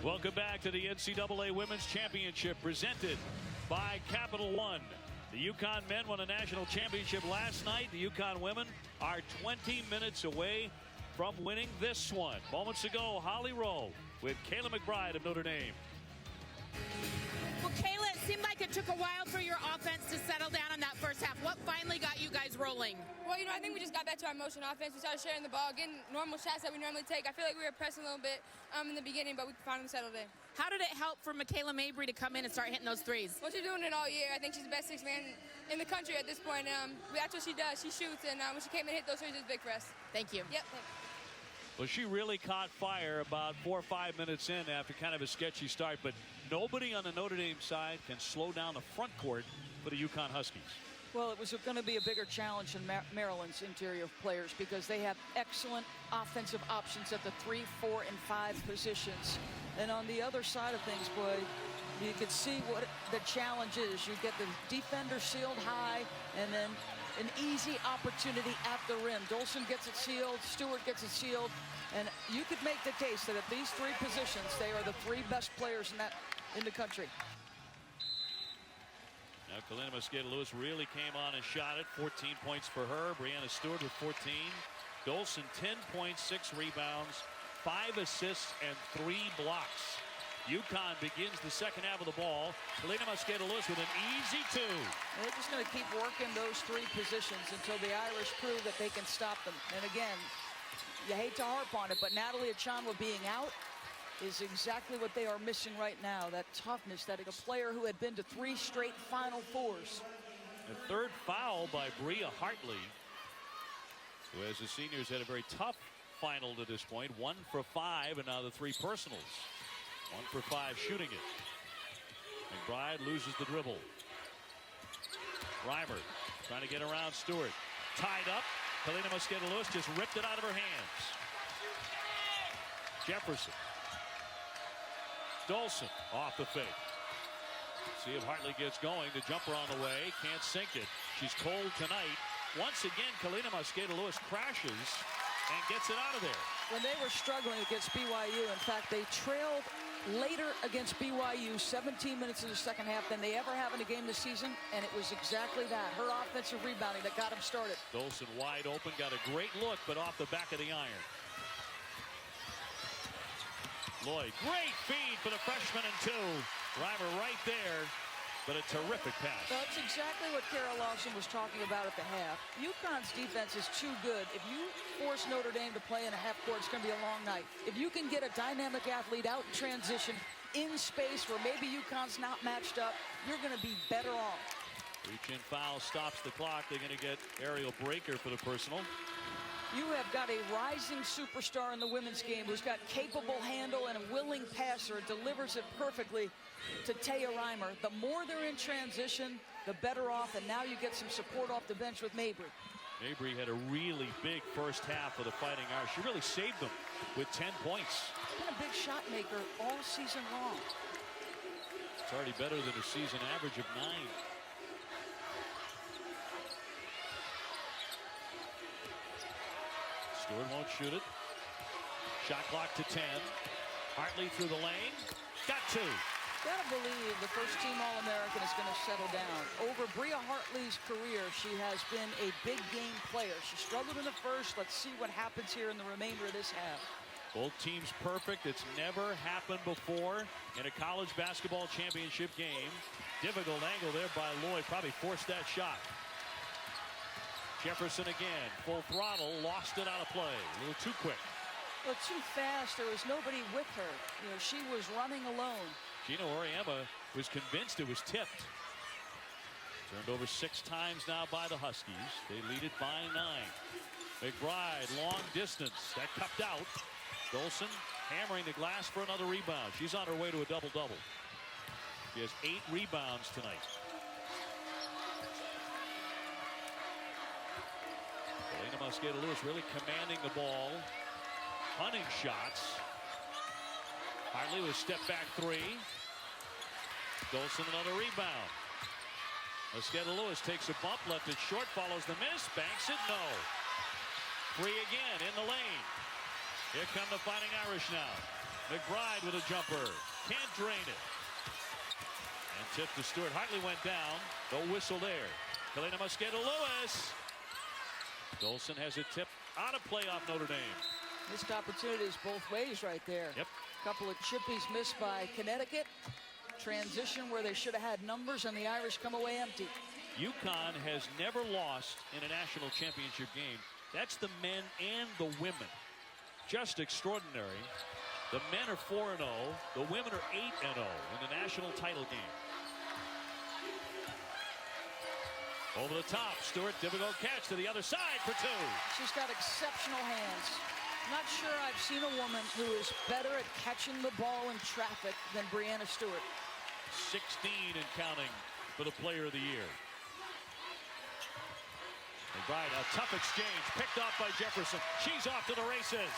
Welcome back to the NCAA Women's Championship presented by Capital One. The UConn men won a national championship last night. The UConn women are 20 minutes away from winning this one. Moments ago, Holly Rowe with Kayla McBride of Notre Dame. Well, Kayla, it seemed like it took a while for your offense to settle down in that first half. What finally got you guys rolling? Well, I think we just got back to our motion offense. We started sharing the ball, getting normal shots that we normally take. I feel like we were pressing a little bit in the beginning, but we finally settled in. How did it help for Michaela Mabry to come in and start hitting those threes? Well, she's doing it all year. I think she's the best sixth man in the country at this point. That's what she does. She shoots, and when she came and hit those threes, it was big for us. Thank you. Yep. Well, she really caught fire about 4 or 5 minutes in after kind of a sketchy start, but nobody on the Notre Dame side can slow down the front court for the UConn Huskies. Well, it was going to be a bigger challenge than Maryland's interior players because they have excellent offensive options at the 3, 4, and 5 positions. And on the other side of things, boy, you could see what the challenge is. You get the defender sealed high, and then an easy opportunity at the rim. Dolson gets it sealed, Stewart gets it sealed, and you could make the case that at these 3 positions, they are the 3 best players in the country. Now, Kalina Mosqueda-Lewis really came on and shot it. 14 points for her. Brianna Stewart with 14. Dolson, 10 points, 6 rebounds, 5 assists, and 3 blocks. UConn begins the second half of the ball. Kalina Mosqueda-Lewis with an easy 2. They're just going to keep working those 3 positions until the Irish prove that they can stop them. And again, you hate to harp on it, but Natalie Achanwa being out is exactly what they are missing right now. That toughness, that a player who had been to 3 straight Final Fours. The third foul by Bria Hartley, who as the seniors had a very tough final to this point. 1 for 5, and now the 3 personals. 1 for 5 shooting it. McBride loses the dribble. Reimer trying to get around Stewart. Tied up. Kalina Mosqueda-Lewis just ripped it out of her hands. Jefferson. Dolson off the fake. See if Hartley gets going. The jumper on the way. Can't sink it. She's cold tonight. Once again, Kalina Mosqueda-Lewis crashes and gets it out of there. When they were struggling against BYU, in fact, they trailed later against BYU 17 minutes in the second half than they ever have in a game this season, and it was exactly that. Her offensive rebounding that got them started. Dolson wide open, got a great look, but off the back of the iron. Lloyd, great feed for the freshman and 2. Reimer right there, but a terrific pass. That's exactly what Kara Lawson was talking about at the half. UConn's defense is too good. If you force Notre Dame to play in a half court, it's going to be a long night. If you can get a dynamic athlete out in transition in space where maybe UConn's not matched up, you're going to be better off. Reach-in foul stops the clock. They're going to get Ariel Breaker for the personal. You have got a rising superstar in the women's game who's got capable handle and a willing passer, delivers it perfectly to Taya Reimer. The more they're in transition, the better off, and now you get some support off the bench with Mabry. Mabry had a really big first half for the Fighting Irish. She really saved them with 10 points. She's been a big shot maker all season long. It's already better than a season average of 9. Stewart won't shoot it. Shot clock to 10. Hartley through the lane. Got 2. Gotta believe the first team All-American is going to settle down. Over Bria Hartley's career, she has been a big game player. She struggled in the first. Let's see what happens here in the remainder of this half. Both teams perfect. It's never happened before in a college basketball championship game. Difficult angle there by Lloyd. Probably forced that shot. Jefferson again. Full throttle. Lost it out of play. A little too quick. Well, too fast. There was nobody with her. You know, she was running alone. Gino Auriemma was convinced it was tipped. Turned over 6 times now by the Huskies. They lead it by 9. McBride, long distance. That cupped out. Dolson hammering the glass for another rebound. She's on her way to a double-double. She has 8 rebounds tonight. Elena Mosqueda-Lewis really commanding the ball. Hunting shots. Hartley with step back 3. Dolson another rebound. Mosqueda-Lewis takes a bump, left it short, follows the miss, banks it, no. Free again in the lane. Here come the Fighting Irish now. McBride with a jumper. Can't drain it. And tip to Stewart. Hartley went down. No whistle there. Helena Mosqueda-Lewis. Dolson has a tip out of play off Notre Dame. Missed opportunities both ways right there. Yep. Couple of chippies missed by Connecticut. Transition where they should have had numbers, and the Irish come away empty. UConn has never lost in a national championship game. That's the men and the women. Just extraordinary. The men are 4-0. The women are 8-0 in the national title game. Over the top, Stewart, difficult catch to the other side for 2. She's got exceptional hands. Not sure I've seen a woman who is better at catching the ball in traffic than Breanna Stewart. 16 and counting for the player of the year. McBride, a tough exchange, picked off by Jefferson. She's off to the races.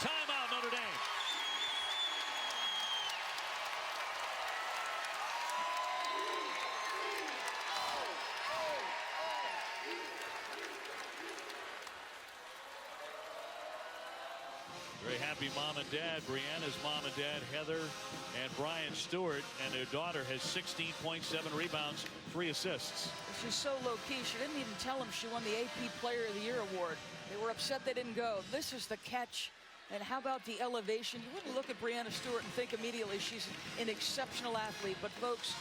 Timeout, Notre Dame. Very happy mom and dad. Brianna's mom and dad, Heather and Brian Stewart, and their daughter has 16.7 rebounds, 3 assists. She's so low-key, she didn't even tell them she won the AP Player of the Year award. They were upset they didn't go. This is the catch. And how about the elevation? You wouldn't look at Breanna Stewart and think immediately she's an exceptional athlete. But, folks,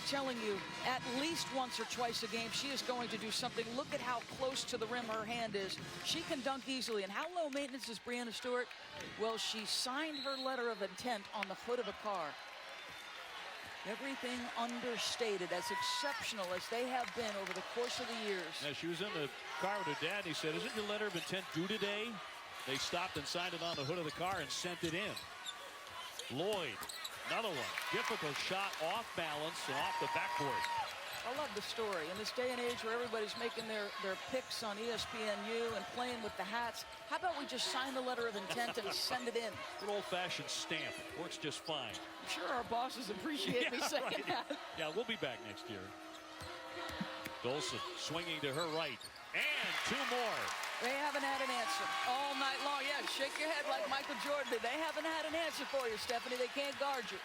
telling you, at least once or twice a game, she is going to do something. Look at how close to the rim her hand is. She can dunk easily. And how low maintenance is Breanna Stewart? Well, she signed her letter of intent on the hood of a car. Everything understated, as exceptional as they have been over the course of the years. Now, she was in the car with her dad, and he said, "Isn't your letter of intent due today?" They stopped and signed it on the hood of the car and sent it in. Lloyd, another one. Difficult shot, off balance and off the backboard. I love the story. In this day and age where everybody's making their picks on ESPNU and playing with the hats, how about we just sign the letter of intent and send it in? Good old-fashioned stamp. Works just fine. I'm sure our bosses appreciate me saying that. Yeah, we'll be back next year. Dolson swinging to her right. And 2 more. They haven't had an answer all night long. Yeah, shake your head like Michael Jordan did. They haven't had an answer for you, Stephanie. They can't guard you.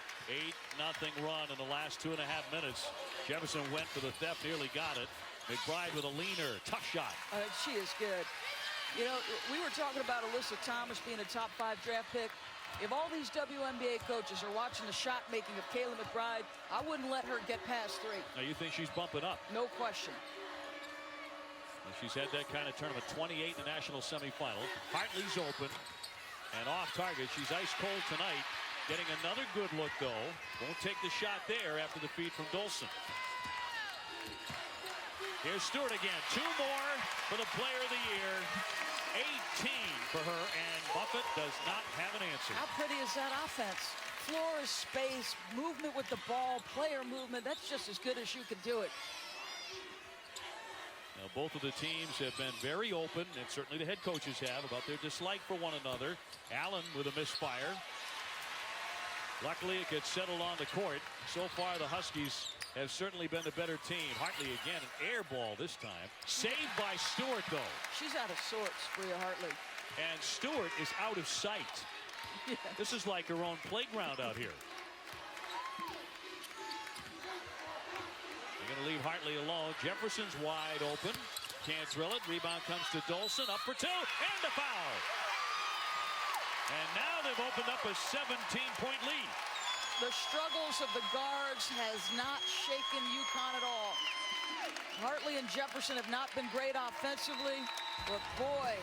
8-0 run in the last 2.5 minutes. Jefferson went for the theft, nearly got it. McBride with a leaner, tough shot. She is good. You know, we were talking about Alyssa Thomas being a top 5 draft pick. If all these WNBA coaches are watching the shot making of Kayla McBride, I wouldn't let her get past 3. Now you think she's bumping up? No question. She's had that kind of tournament, 28 in the national semifinal. Hartley's open and off target. She's ice cold tonight. Getting another good look, though. Won't take the shot there after the feed from Dolson. Here's Stewart again. 2 more for the player of the year. 18 for her, and Buffett does not have an answer. How pretty is that offense? Floor is space, movement with the ball, player movement. That's just as good as you can do it. Now, both of the teams have been very open, and certainly the head coaches have, about their dislike for one another. Allen with a misfire. Luckily, it gets settled on the court. So far, the Huskies have certainly been the better team. Hartley again, an air ball this time. Saved by Stewart, though. She's out of sorts, Bria Hartley. And Stewart is out of sight. Yeah. This is like her own playground out here. They're going to leave Hartley alone. Jefferson's wide open. Can't drill it. Rebound comes to Dolson. Up for two. And a foul. And now they've opened up a 17-point lead. The struggles of the guards has not shaken UConn at all. Hartley and Jefferson have not been great offensively, but boy,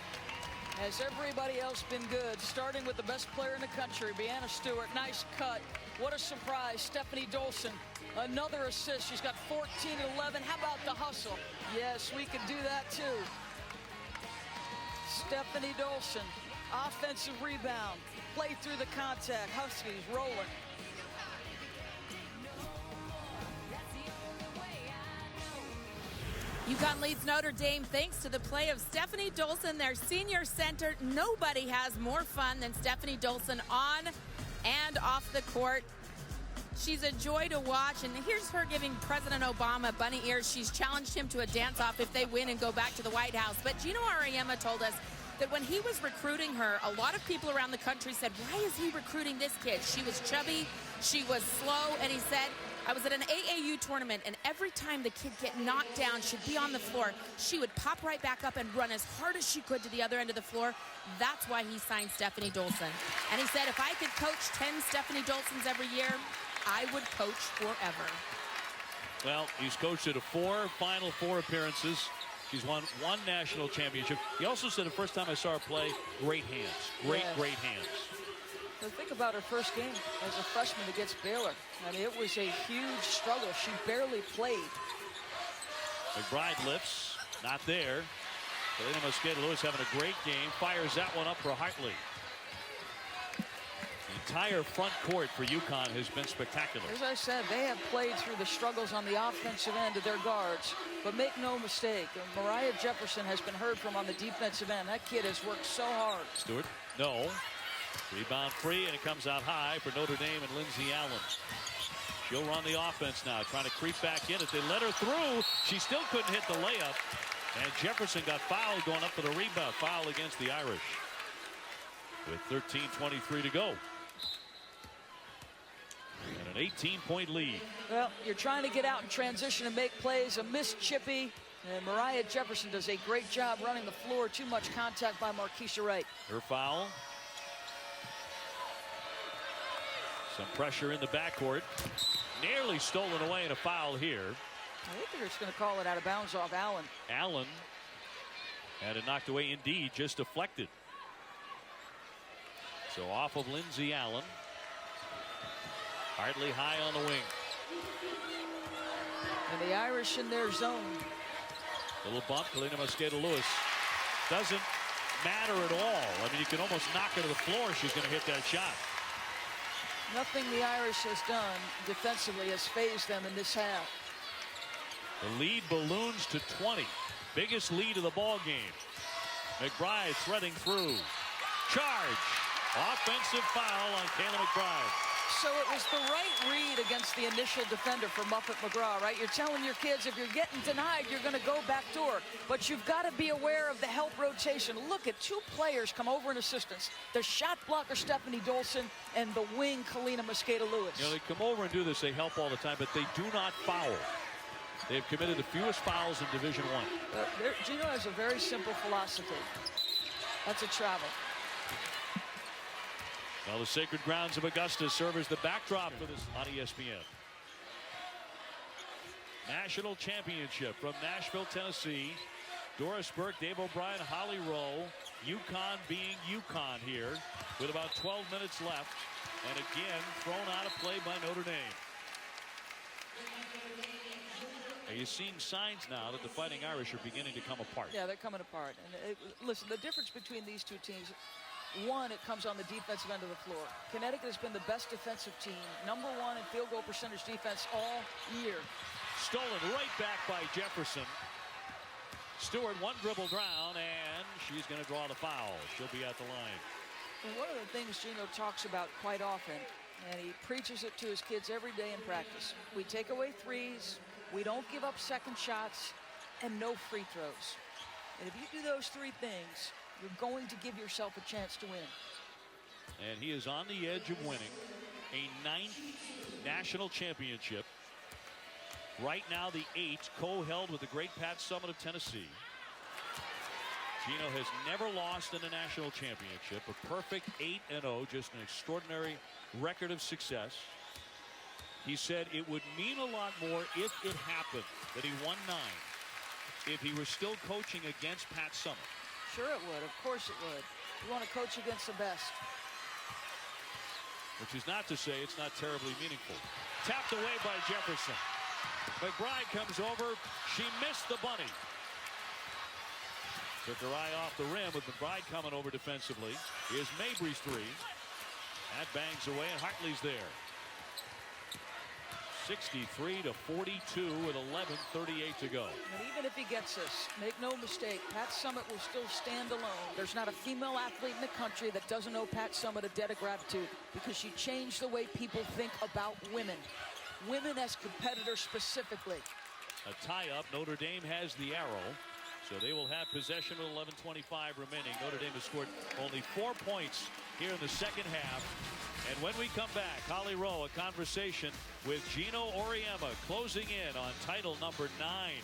has everybody else been good, starting with the best player in the country, Brianna Stewart. Nice cut. What a surprise. Stephanie Dolson, another assist. She's got 14 and 11. How about the hustle? Yes, we can do that too. Stephanie Dolson, offensive rebound, play through the contact. Huskies rolling. UConn leads Notre Dame thanks to the play of Stephanie Dolson, their senior center. Nobody has more fun than Stephanie Dolson on and off the court. She's a joy to watch, and here's her giving President Obama bunny ears. She's challenged him to a dance-off if they win and go back to the White House. But Gino Auriemma told us that when he was recruiting her, a lot of people around the country said, why is he recruiting this kid? She was chubby, she was slow, and he said, I was at an AAU tournament, and every time the kid get knocked down, she'd be on the floor, she would pop right back up and run as hard as she could to the other end of the floor. That's why he signed Stephanie Dolson. And he said, if I could coach 10 Stephanie Dolsons every year, I would coach forever. Well, he's coached at Final Four appearances. She's won one national championship. He also said the first time I saw her play, great hands. Great hands. But think about her first game as a freshman against Baylor. I mean, it was a huge struggle. She barely played. McBride lifts, not there. Elena Mosqueda-Lewis having a great game. Fires that one up for Hartley. The entire front court for UConn has been spectacular. As I said, they have played through the struggles on the offensive end of their guards. But make no mistake, Mariah Jefferson has been heard from on the defensive end. That kid has worked so hard. Stewart, no. Rebound free, and it comes out high for Notre Dame and Lindsey Allen. She'll run the offense now, trying to creep back in. If they let her through, she still couldn't hit the layup. And Jefferson got fouled going up for the rebound. Foul against the Irish. With 13:23 to go. And an 18-point lead. Well, you're trying to get out in transition and make plays. A missed chippy. And Mariah Jefferson does a great job running the floor. Too much contact by Marquisha Wright. Her foul. Some pressure in the backcourt. Nearly stolen away in a foul here. I think they're just going to call it out of bounds off Allen. Allen had it knocked away, indeed, just deflected. So off of Lindsey Allen. Hartley high on the wing. And the Irish in their zone. Little bump, Elena Mosqueda-Lewis. Doesn't matter at all. I mean, you can almost knock her to the floor. She's going to hit that shot. Nothing the Irish has done defensively has phased them in this half. The lead balloons to 20. Biggest lead of the ball game. McBride threading through. Charge. Offensive foul on Kayla McBride. So it was the right read against the initial defender for Muffet McGraw, right? You're telling your kids if you're getting denied, you're going to go back door. But you've got to be aware of the help rotation. Look at two players come over in assistance. The shot blocker, Stephanie Dolson, and the wing, Kalina Mosqueda-Lewis. You know, they come over and do this. They help all the time, but they do not foul. They've committed the fewest fouls in Division I. Gino has a very simple philosophy. That's a travel. Well, the sacred grounds of Augusta serve as the backdrop for this on ESPN. National championship from Nashville, Tennessee. Doris Burke, Dave O'Brien, Holly Rowe. UConn being UConn here with about 12 minutes left. And again, thrown out of play by Notre Dame. Are you seeing signs now that the Fighting Irish are beginning to come apart? Yeah, they're coming apart. And listen, the difference between these two teams, one, it comes on the defensive end of the floor. Connecticut has been the best defensive team, #1 in field goal percentage defense all year. Stolen right back by Jefferson. Stewart, one dribble down, and she's going to draw the foul. She'll be at the line. And one of the things Gino talks about quite often And he preaches it to his kids every day in practice. We take away threes, we don't give up second shots, and no free throws. And if you do those three things, you're going to give yourself a chance to win. And he is on the edge of winning a 9th national championship. Right now, the 8th, co-held with the great Pat Summitt of Tennessee. Gino has never lost in a national championship. A perfect 8-0, just an extraordinary record of success. He said it would mean a lot more if it happened that he won 9 if he were still coaching against Pat Summitt. Sure it would. Of course it would. You want to coach against the best. Which is not to say it's not terribly meaningful. Tapped away by Jefferson. McBride comes over. She missed the bunny. Took her eye off the rim with McBride coming over defensively. Here's Mabry's three. That bangs away, and Hartley's there. 63-42 with 11:38 to go. And even if he gets this, make no mistake, Pat Summitt will still stand alone. There's not a female athlete in the country that doesn't owe Pat Summitt a debt of gratitude, because she changed the way people think about women. Women as competitors specifically. A tie-up. Notre Dame has the arrow, so they will have possession with 11:25 remaining. Notre Dame has scored only 4 points here in the second half. And when we come back, Holly Rowe, a conversation with Gino Auriemma, closing in on title number 9.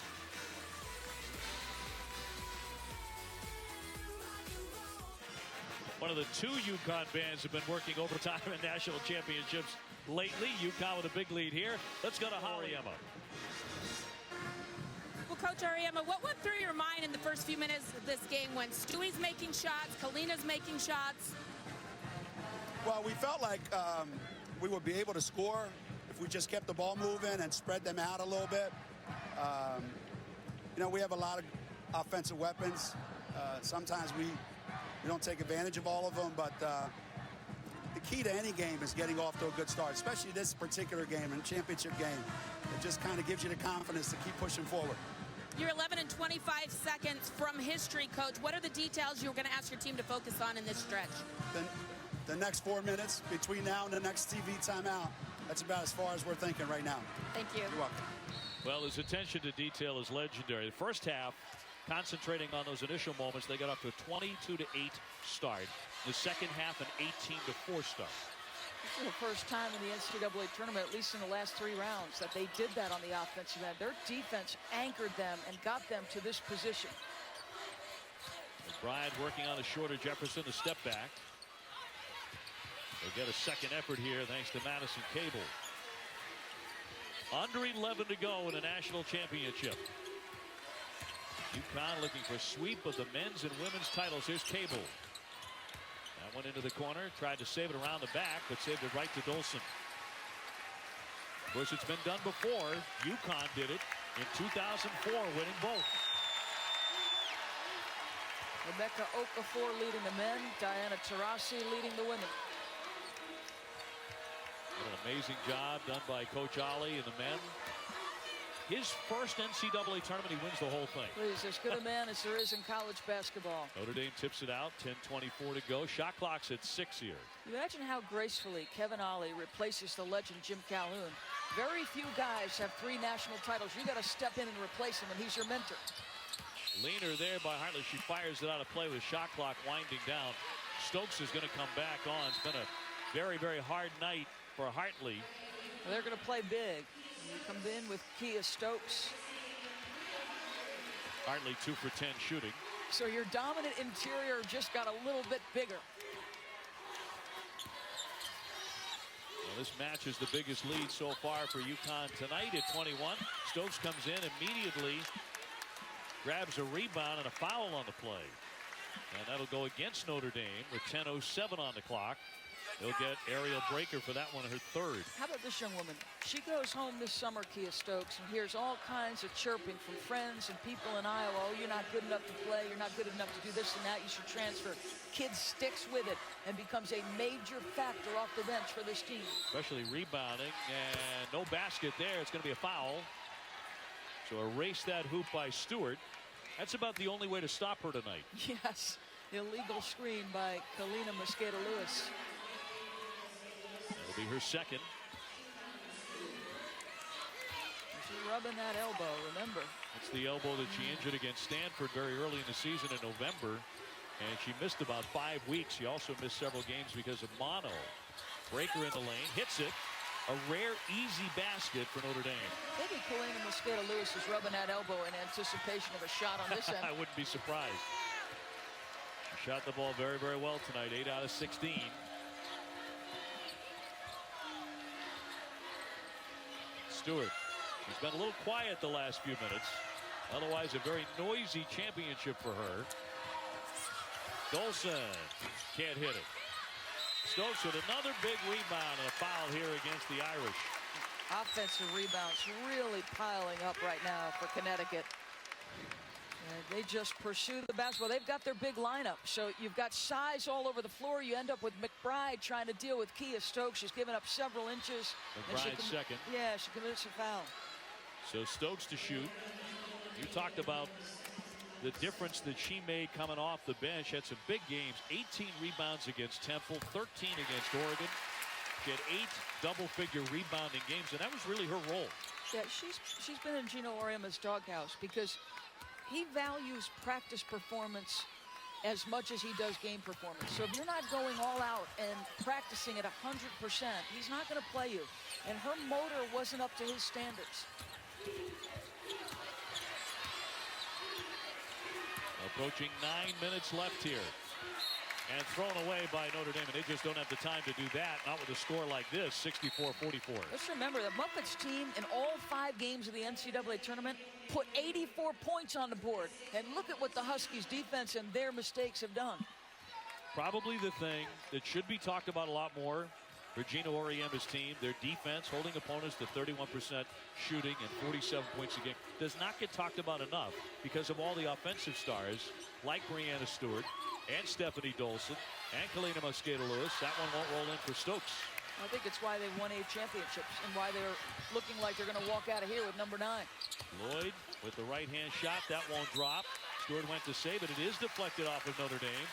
One of the 2 UConn bands have been working overtime in national championships lately. UConn with a big lead here. Let's go to Auriemma. Well, Coach Auriemma, what went through your mind in the first few minutes of this game when Stewie's making shots, Kalina's making shots? Well, we felt like we would be able to score if we just kept the ball moving and spread them out a little bit. You know, we have a lot of offensive weapons. Sometimes we don't take advantage of all of them, but the key to any game is getting off to a good start, especially this particular game and championship game. It just kind of gives you the confidence to keep pushing forward. You're 11 and 25 seconds from history, Coach. What are the details you're going to ask your team to focus on in this stretch? The next 4 minutes between now and the next TV timeout, that's about as far as we're thinking right now. Thank you. You're welcome. Well, his attention to detail is legendary. The first half, concentrating on those initial moments, they got off to a 22-8 start. The second half, an 18-4 start. This is the first time in the NCAA tournament, at least in the last 3 rounds, that they did that on the offensive end. Their defense anchored them and got them to this position. McBride working on a shorter Jefferson, a step back. They'll get a second effort here thanks to Madison Cable. Under 11 to go in a national championship. UConn looking for sweep of the men's and women's titles. Here's Cable. That went into the corner, tried to save it around the back, but saved it right to Dolson. Of course, it's been done before. UConn did it in 2004, winning both. Rebecca Okafor leading the men, Diana Taurasi leading the women. What an amazing job done by Coach Ali and the men. His first NCAA tournament, he wins the whole thing. Please, as good a man as there is in college basketball. Notre Dame tips it out, 10:24 to go. Shot clock's at 6 here. Imagine how gracefully Kevin Ollie replaces the legend Jim Calhoun. Very few guys have 3 national titles. You got to step in and replace him, and he's your mentor. Leaner there by Hartley. She fires it out of play with shot clock winding down. Stokes is going to come back on. It's been a very, very hard night for Hartley. Well, they're going to play big. You come in with Kia Stokes. Hartley 2 for 10 shooting. So your dominant interior just got a little bit bigger. Well, this match is the biggest lead so far for UConn tonight at 21. Stokes comes in immediately, grabs a rebound and a foul on the play. And that'll go against Notre Dame with 10:07 on the clock. They'll get aerial breaker for that one, her 3rd. How about this young woman? She goes home this summer, Kia Stokes, and hears all kinds of chirping from friends and people in Iowa. Oh, you're not good enough to play. You're not good enough to do this and that. You should transfer. Kid sticks with it and becomes a major factor off the bench for this team. Especially rebounding, and no basket there. It's going to be a foul. So erase that hoop by Stewart. That's about the only way to stop her tonight. Yes, illegal screen by Kalina Mosqueda-Lewis. Be her second. She's rubbing that elbow, remember. It's the elbow that she injured against Stanford very early in the season in November. And she missed about 5 weeks. She also missed several games because of mono. Breaker in the lane, hits it. A rare, easy basket for Notre Dame. Maybe Kalina Mosqueda-Lewis is rubbing that elbow in anticipation of a shot on this end. I wouldn't be surprised. She shot the ball very, very well tonight, 8 out of 16. Stewart, she's been a little quiet the last few minutes. Otherwise, a very noisy championship for her. Dolson can't hit it. Stokes with another big rebound and a foul here against the Irish. Offensive rebounds really piling up right now for Connecticut. And they just pursue the basketball. They've got their big lineup. So you've got size all over the floor. You end up with McBride trying to deal with Kia Stokes. She's given up several inches. McBride second. Yeah, she commits a foul. So Stokes to shoot. You talked about the difference that she made coming off the bench. Had some big games. 18 rebounds against Temple, 13 against Oregon. She had 8 double-figure rebounding games, and that was really her role. Yeah, she's been in Gino Auriemma's doghouse because he values practice performance as much as he does game performance. So if you're not going all out and practicing at 100%, he's not going to play you. And her motor wasn't up to his standards. Approaching 9 minutes left here. And thrown away by Notre Dame. And they just don't have the time to do that. Not with a score like this, 64-44. Let's remember the Muppets team in all 5 games of the NCAA tournament put 84 points on the board. And look at what the Huskies defense and their mistakes have done. Probably the thing that should be talked about a lot more for Gino Auriemma's team, their defense, holding opponents to 31% shooting and 47 points a game, does not get talked about enough because of all the offensive stars like Breanna Stewart and Stephanie Dolson and Kalina Mosqueda-Lewis. That one won't roll in for Stokes. I think it's why they won 8 championships and why they're looking like they're going to walk out of here with number 9. Lloyd with the right-hand shot. That won't drop. Stewart went to save it. It is deflected off of Notre Dame.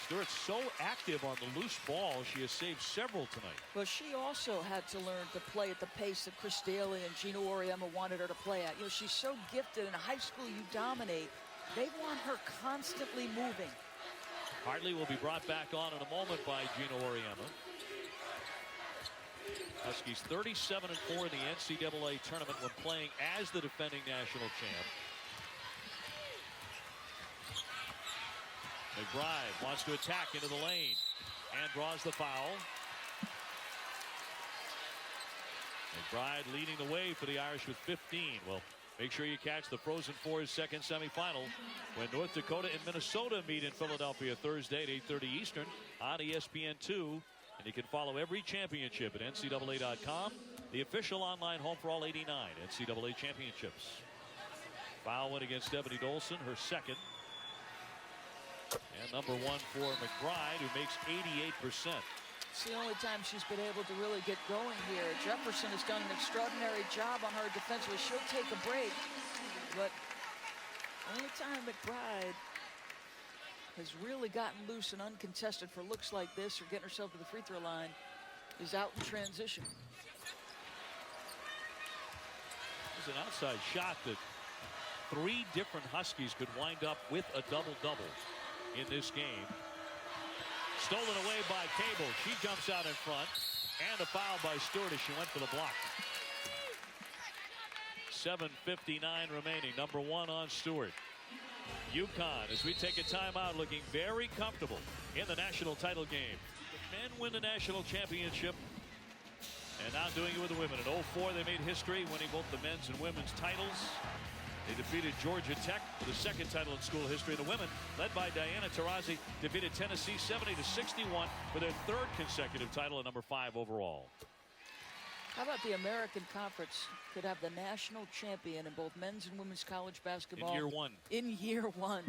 Stewart's so active on the loose ball. She has saved several tonight. Well, she also had to learn to play at the pace that Chris Daly and Gino Auriemma wanted her to play at. You know, she's so gifted. In high school, you dominate. They want her constantly moving. Hartley will be brought back on in a moment by Gino Auriemma. Huskies 37-4 in the NCAA tournament when playing as the defending national champ. McBride wants to attack into the lane and draws the foul. McBride leading the way for the Irish with 15. Well, make sure you catch the Frozen Four's second semifinal when North Dakota and Minnesota meet in Philadelphia Thursday at 8:30 Eastern on ESPN2. And you can follow every championship at NCAA.com, the official online home for all 89 NCAA championships. Foul went against Stephanie Dolson, her second. And number 1 for McBride, who makes 88%. It's the only time she's been able to really get going here. Jefferson has done an extraordinary job on her defensively. She'll take a break, but only time McBride has really gotten loose and uncontested for looks like this or getting herself to the free throw line is out in transition. There's an outside shot that 3 different Huskies could wind up with a double-double in this game. Stolen away by Cable. She jumps out in front. And a foul by Stewart as she went for the block. 7:59 remaining. Number 1 on Stewart. UConn, as we take a timeout, looking very comfortable in the national title game. The men win the national championship. And now doing it with the women. In 2004, they made history, winning both the men's and women's titles. They defeated Georgia Tech for the 2nd title in school history. The women, led by Diana Taurasi, defeated Tennessee 70-61 for their 3rd consecutive title and number 5 overall. How about the American Conference could have the national champion in both men's and women's college basketball in year 1. In year 1.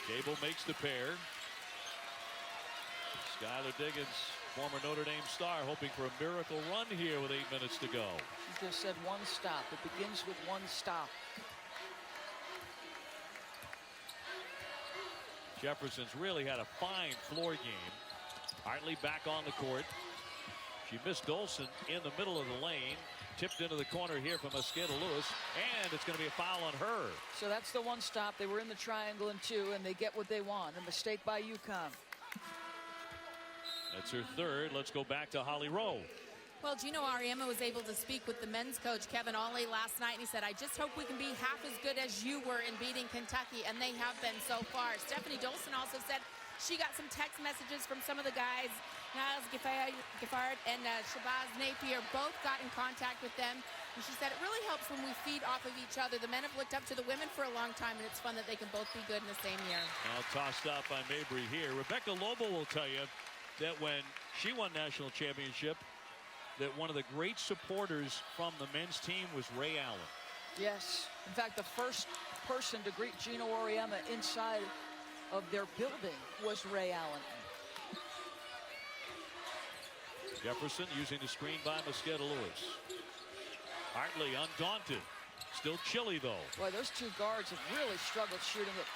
Cable makes the pair. Skylar Diggins, former Notre Dame star, hoping for a miracle run here with 8 minutes to go. She just said one stop. It begins with one stop. Jefferson's really had a fine floor game. Hartley back on the court. She missed Dolson in the middle of the lane. Tipped into the corner here from Mosqueda Lewis, and it's going to be a foul on her. So that's the one stop. They were in the triangle in 2, and they get what they want. A mistake by UConn. That's her third. Let's go back to Holly Rowe. Well, Gino Auriemma was able to speak with the men's coach, Kevin Ollie, last night, and he said, I just hope we can be half as good as you were in beating Kentucky, and they have been so far. Stephanie Dolson also said she got some text messages from some of the guys. Niles Giffard and Shabazz Napier both got in contact with them. And she said it really helps when we feed off of each other. The men have looked up to the women for a long time, and it's fun that they can both be good in the same year. Now tossed out by Mabry here. Rebecca Lobo will tell you that when she won national championship, that one of the great supporters from the men's team was Ray Allen. Yes. In fact, the first person to greet Gino Auriemma inside of their building was Ray Allen. Jefferson using the screen by Mosqueda Lewis. Hartley undaunted. Still chilly though. Boy, those two guards have really struggled shooting it.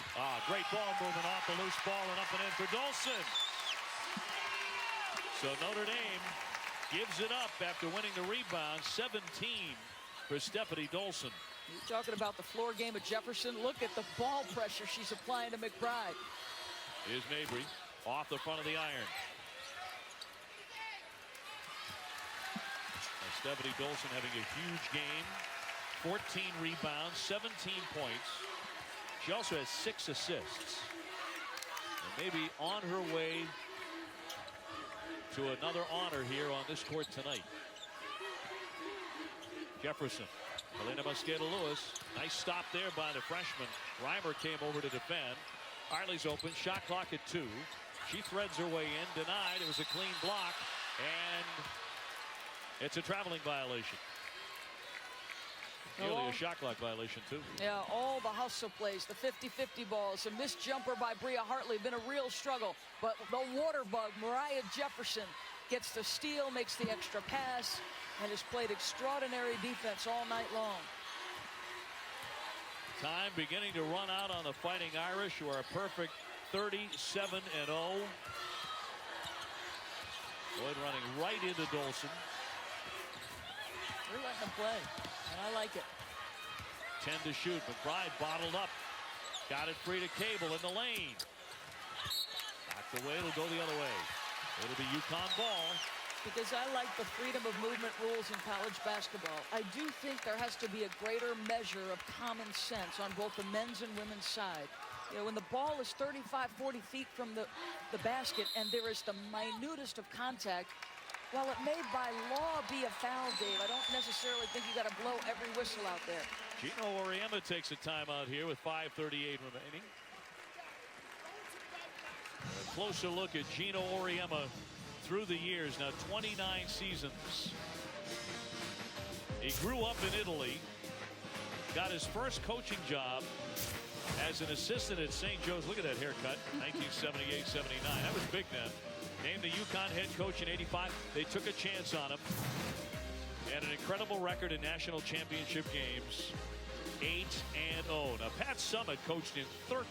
Great ball movement off the loose ball and up and in for Dolson. So Notre Dame gives it up after winning the rebound. 17 for Stephanie Dolson. You're talking about the floor game of Jefferson. Look at the ball pressure she's applying to McBride. Here's Mabry off the front of the iron. Stephanie Dolson having a huge game. 14 rebounds, 17 points. She also has 6 assists. And maybe on her way to another honor here on this court tonight. Jefferson. Elena Mosqueda Lewis. Nice stop there by the freshman. Reimer came over to defend. Hartley's open. Shot clock at 2. She threads her way in. Denied. It was a clean block. And it's a traveling violation. Nearly a shot clock violation, too. Yeah, all the hustle plays, the 50-50 balls, a missed jumper by Bria Hartley, been a real struggle. But the water bug, Mariah Jefferson, gets the steal, makes the extra pass, and has played extraordinary defense all night long. Time beginning to run out on the Fighting Irish, who are a perfect 37-0. Boyd running right into Dolson. They're letting them play, and I like it. 10 to shoot. McBride bottled up. Got it free to Cable in the lane. Knocked away. It'll go the other way. It'll be UConn ball. Because I like the freedom of movement rules in college basketball. I do think there has to be a greater measure of common sense on both the men's and women's side. You know, when the ball is 35, 40 feet from the basket and there is the minutest of contact, while it may by law be a foul, Dave, I don't necessarily think you got to blow every whistle out there. Gino Auriemma takes a timeout here with 5:38 remaining. A closer look at Gino Auriemma through the years. Now 29 seasons. He grew up in Italy. Got his first coaching job as an assistant at St. Joe's. Look at that haircut. 1978-79. That was big then. Named the UConn head coach in '85. They took a chance on him. And an incredible record in national championship games. 8-0. Now, Pat Summitt coached in 13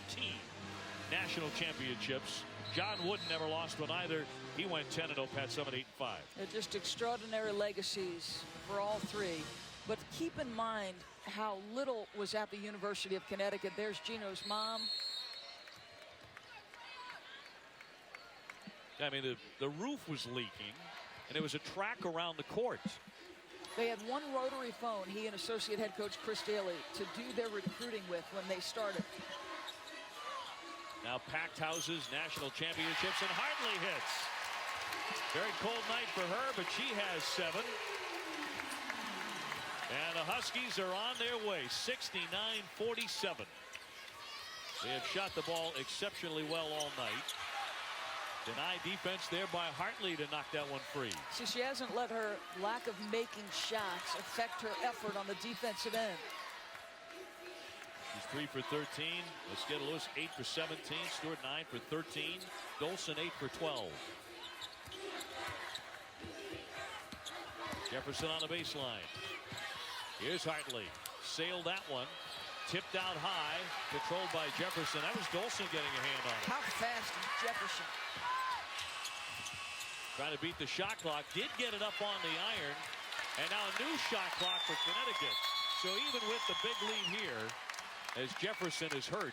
national championships. John Wooden never lost one either. He went 10-0. Pat Summitt 8-5. They're just extraordinary legacies for all three. But keep in mind how little was at the University of Connecticut. There's Gino's mom. I mean, the roof was leaking, and there was a track around the court. They had one rotary phone, he and associate head coach Chris Daly, to do their recruiting with when they started. Now packed houses, national championships, and Hartley hits. Very cold night for her, but she has 7. And the Huskies are on their way, 69-47. They have shot the ball exceptionally well all night. Denied defense there by Hartley to knock that one free. See, she hasn't let her lack of making shots affect her effort on the defensive end. She's 3 for 13. Mosqueda Lewis 8 for 17. Stewart 9 for 13. Dolson 8 for 12. Jefferson on the baseline. Here's Hartley. Sailed that one. Tipped out high. Controlled by Jefferson. That was Dolson getting a hand on it. How fast is Jefferson? Trying to beat the shot clock. Did get it up on the iron. And now a new shot clock for Connecticut. So even with the big lead here, as Jefferson is hurt,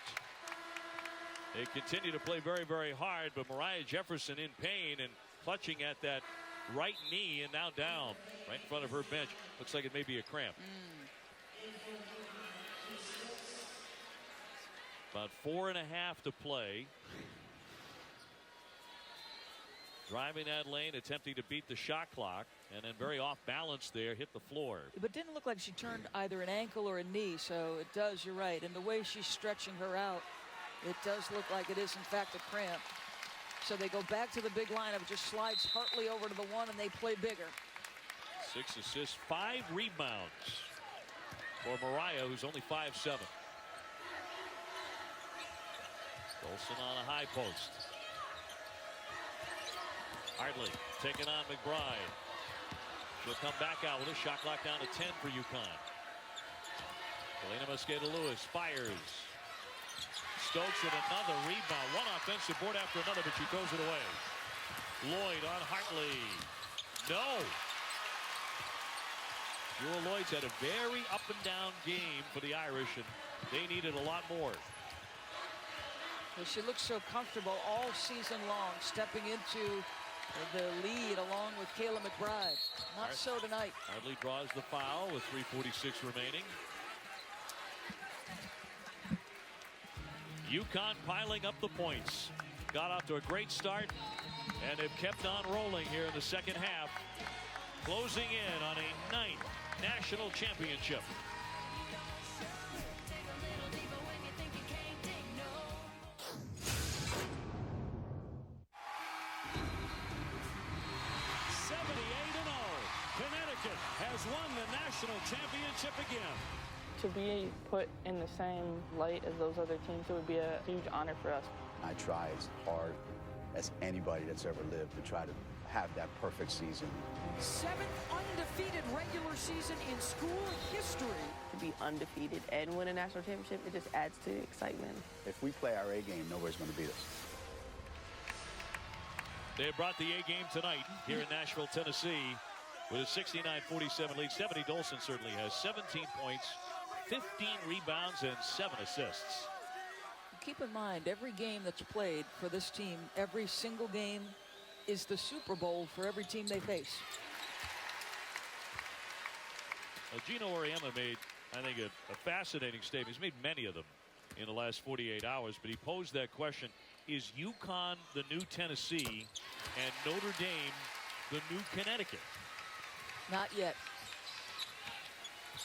they continue to play very, very hard. But Mariah Jefferson in pain and clutching at that right knee, and now down right in front of her bench. Looks like it may be a cramp. About 4.5 to play. Driving that lane, attempting to beat the shot clock, and then very off balance there, hit the floor. But didn't look like she turned either an ankle or a knee, so it does, you're right. And the way she's stretching her out, it does look like it is in fact a cramp. So they go back to the big lineup, just slides Hartley over to the one, and they play bigger. 6 assists, 5 rebounds for Mariah, who's only 5'7". Dolson on a high post. Hartley taking on McBride. She'll come back out with a shot clock down to 10 for UConn. Elena Mosqueda-Lewis fires. Stokes with another rebound. One offensive board after another, but she throws it away. Lloyd on Hartley. No. Jewel Lloyd's had a very up and down game for the Irish, and they needed a lot more. Well, she looks so comfortable all season long, stepping into the lead along with Kayla McBride. Not so tonight. Hartley draws the foul with 3:46 remaining. UConn piling up the points. Got off to a great start, and they've kept on rolling here in the second half. Closing in on a 9th national championship. Connecticut has won the national championship again. To be put in the same light as those other teams, it would be a huge honor for us. I try as hard as anybody that's ever lived to try to have that perfect season. 7th undefeated regular season in school history. To be undefeated and win a national championship, it just adds to excitement. If we play our A game, nobody's going to beat us. They brought the A game tonight here in Nashville, Tennessee, with a 69-47 lead. Stephanie Dolson certainly has 17 points, 15 rebounds, and 7 assists. Keep in mind, every game that's played for this team, every single game is the Super Bowl for every team they face. Well, Gino Auriemma made, I think, a fascinating statement. He's made many of them in the last 48 hours, but he posed that question: is UConn the new Tennessee and Notre Dame the new Connecticut? Not yet. I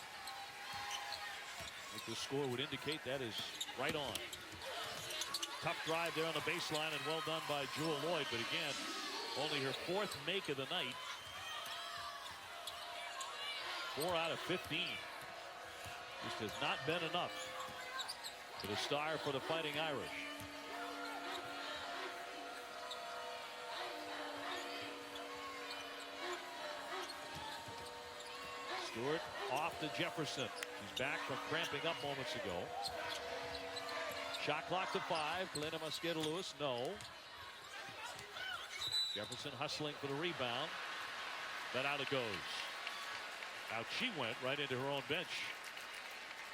think the score would indicate that is right on. Tough drive there on the baseline, and well done by Jewel Lloyd, but again, only her 4th make of the night. 4 out of 15. Just has not been enough for the star for the Fighting Irish. Stewart off to Jefferson. He's back from cramping up moments ago. Shot clock to 5. Elena Mosqueda-Lewis, no. Jefferson hustling for the rebound. But out it goes. Out she went, right into her own bench.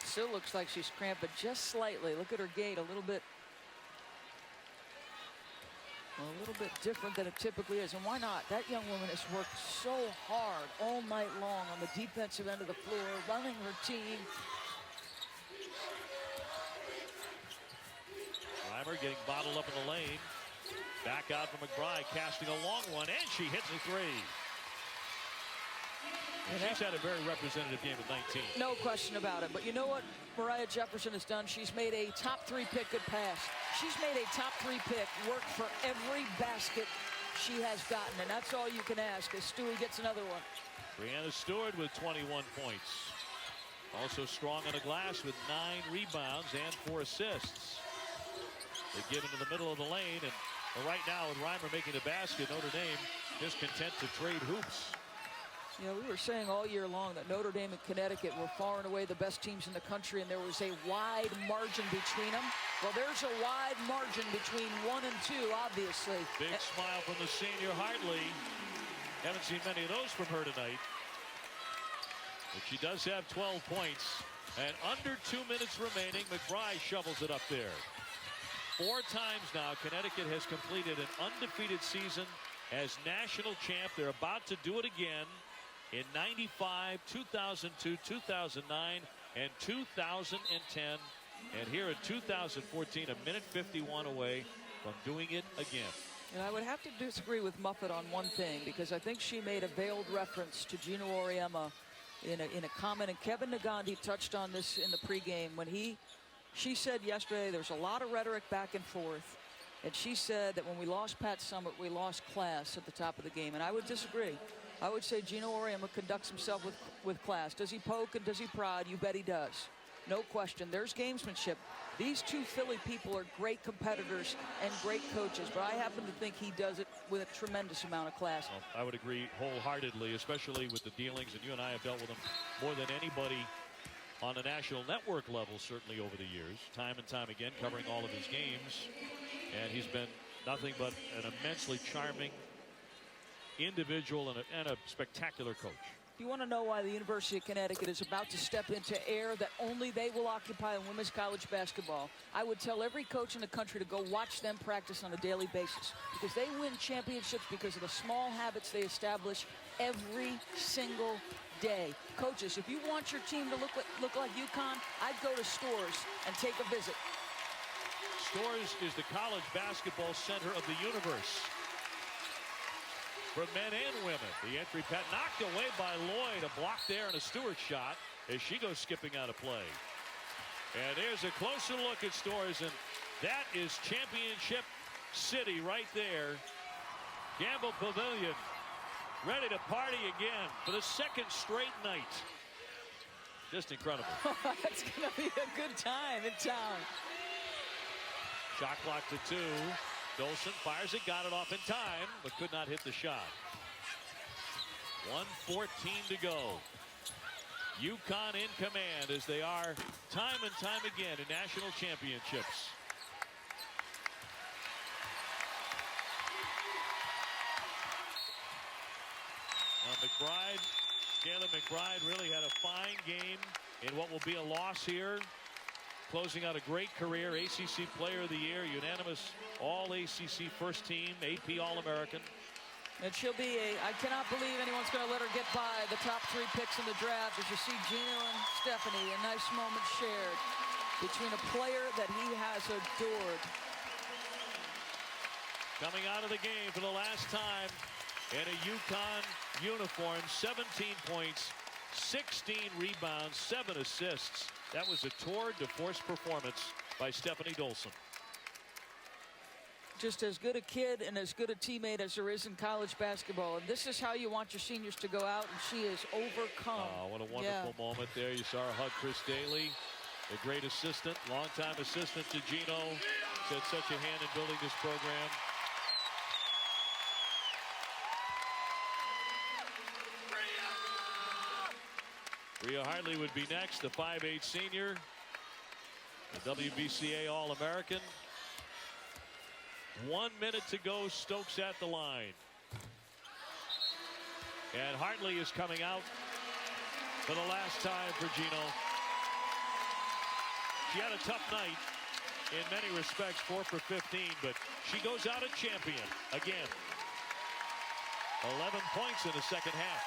Still looks like she's cramping just slightly. Look at her gait, a little bit different than it typically is. And why not? That young woman has worked so hard all night long on the defensive end of the floor, running her team. Reimer getting bottled up in the lane. Back out from McBride, casting a long one, and she hits a 3. And she's had a very representative game with 19. No question about it. But you know what Mariah Jefferson has done? She's made a top 3 pick good pass. She's made a top 3 pick work for every basket she has gotten. And that's all you can ask as Stewie gets another one. Brianna Stewart with 21 points. Also strong on the glass with 9 rebounds and 4 assists. They give into the middle of the lane. And right now with Reimer making the basket, Notre Dame just content to trade hoops. You know, we were saying all year long that Notre Dame and Connecticut were far and away the best teams in the country, and there was a wide margin between them. Well, there's a wide margin between 1 and 2, obviously. Big smile from the senior Hartley. Haven't seen many of those from her tonight. But she does have 12 points. And under 2 minutes remaining, McBride shovels it up there. 4 times now, Connecticut has completed an undefeated season as national champ. They're about to do it again in 95, 2002, 2009, and 2010. And here in 2014, a minute 51 away from doing it again. And I would have to disagree with Muffet on one thing, because I think she made a veiled reference to Gino Auriemma in a comment, and Kevin Nagandi touched on this in the pregame when she said yesterday there's a lot of rhetoric back and forth, and she said that when we lost Pat Summitt, we lost class at the top of the game, and I would disagree. I would say Gino Auriemma conducts himself with class. Does he poke and does he prod? You bet he does. No question. There's gamesmanship. These two Philly people are great competitors and great coaches, but I happen to think he does it with a tremendous amount of class. Well, I would agree wholeheartedly, especially with the dealings, and you and I have dealt with him more than anybody on a national network level, certainly over the years, time and time again, covering all of his games. And he's been nothing but an immensely charming individual and a spectacular coach. You want to know why the University of Connecticut is about to step into air that only they will occupy in women's college basketball? I would tell every coach in the country to go watch them practice on a daily basis, because they win championships because of the small habits they establish every single day. Coaches, if you want your team to look like UConn, I'd go to Storrs and take a visit. Storrs is the college basketball center of the universe for men and women. The entry pat knocked away by Lloyd. A block there and a Stewart shot as she goes skipping out of play. And there's a closer look at Storrs, and that is championship city right there. Gamble Pavilion ready to party again for the second straight night. Just incredible. It's going to be a good time in town. Shot clock to 2. Dolson fires it, got it off in time, but could not hit the shot. 1:14 to go. UConn in command, as they are time and time again in national championships. McBride, Kayla McBride really had a fine game in what will be a loss here. Closing out a great career, ACC Player of the Year, unanimous All-ACC first team, AP All-American. And she'll be I cannot believe anyone's going to let her get by the top 3 picks in the draft. As you see Gino and Stephanie, a nice moment shared between a player that he has adored. Coming out of the game for the last time in a UConn uniform, 17 points, 16 rebounds, 7 assists. That was a tour de force performance by Stephanie Dolson. Just as good a kid and as good a teammate as there is in college basketball. And this is how you want your seniors to go out, and she is overcome. Oh, what a wonderful moment there. You saw her hug Chris Daly, the great assistant, longtime assistant to Gino. She's had such a hand in building this program. Rhea Hartley would be next, the 5'8" senior, the WBCA All-American. 1 minute to go, Stokes at the line. And Hartley is coming out for the last time for Gino. She had a tough night in many respects, 4 for 15, but she goes out a champion again. 11 points in the second half.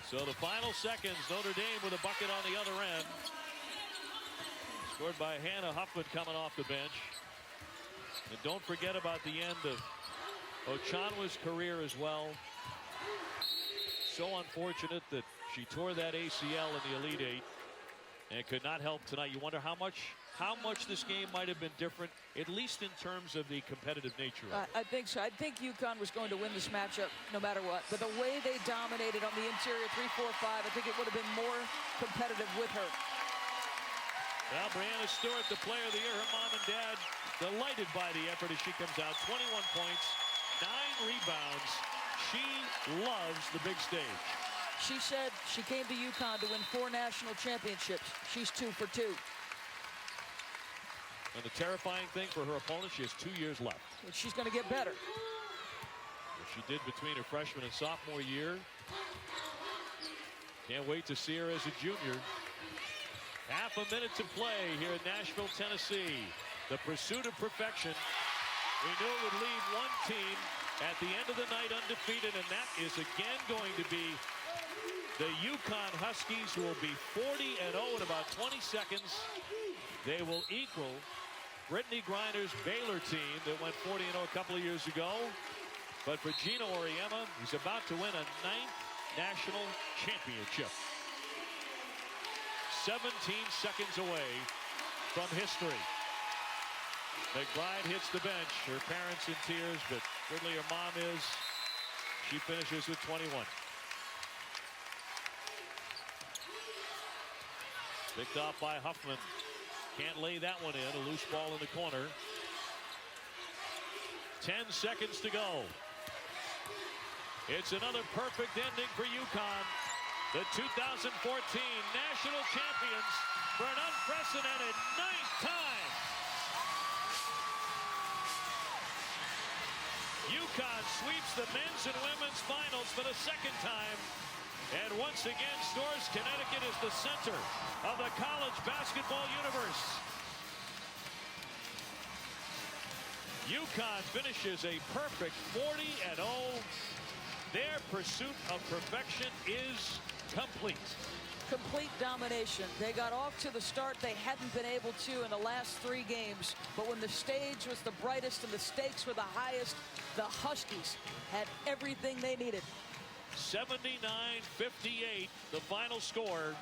So the final seconds, Notre Dame with a bucket on the other end. Scored by Hannah Huffman coming off the bench. And don't forget about the end of Ochanwa's career as well. So unfortunate that she tore that ACL in the Elite Eight and could not help tonight. You wonder how much this game might have been different, at least in terms of the competitive nature of it. I think so. I think UConn was going to win this matchup no matter what. But the way they dominated on the interior 3-4-5, I think it would have been more competitive with her. Well, Brianna Stewart, the player of the year, her mom and dad delighted by the effort as she comes out. 21 points, 9 rebounds. She loves the big stage. She said she came to UConn to win 4 national championships. She's 2 for 2. And the terrifying thing for her opponent, she has 2 years left. And she's going to get better. What she did between her freshman and sophomore year. Can't wait to see her as a junior. Half a minute to play here in Nashville, Tennessee. The pursuit of perfection. We knew it would leave one team at the end of the night undefeated, and that is again going to be the UConn Huskies, who will be 40-0 in about 20 seconds. They will equal Brittany Griner's Baylor team that went 40-0 a couple of years ago. But for Gino Auriemma, he's about to win a 9th national championship. 17 seconds away from history. McBride hits the bench. Her parents in tears, but certainly her mom is. She finishes with 21. Picked off by Huffman. Can't lay that one in. A loose ball in the corner. 10 seconds to go. It's another perfect ending for UConn. The 2014 national champions for an unprecedented 9th time. UConn sweeps the men's and women's finals for the 2nd time. And once again, Storrs, Connecticut is the center of the college basketball universe. UConn finishes a perfect 40-0. Their pursuit of perfection is complete. Complete domination. They got off to the start they hadn't been able to in the last 3 games. But when the stage was the brightest and the stakes were the highest, the Huskies had everything they needed. 79-58, the final score.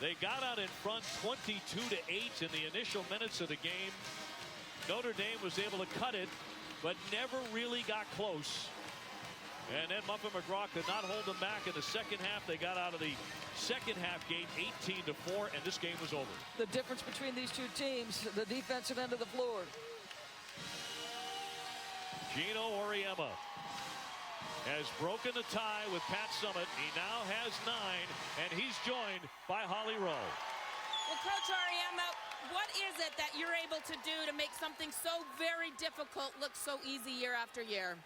They got out in front 22-8 in the initial minutes of the game. Notre Dame was able to cut it, but never really got close. And then Muffin McGraw could not hold them back in the second half. They got out of the second half gate 18-4, and this game was over. The difference between these two teams, the defensive end of the floor. Gino Auriemma has broken the tie with Pat Summitt. He now has 9, and he's joined by Holly Rowe. Well, Coach Auriemma, what is it that you're able to do to make something so very difficult look so easy year after year?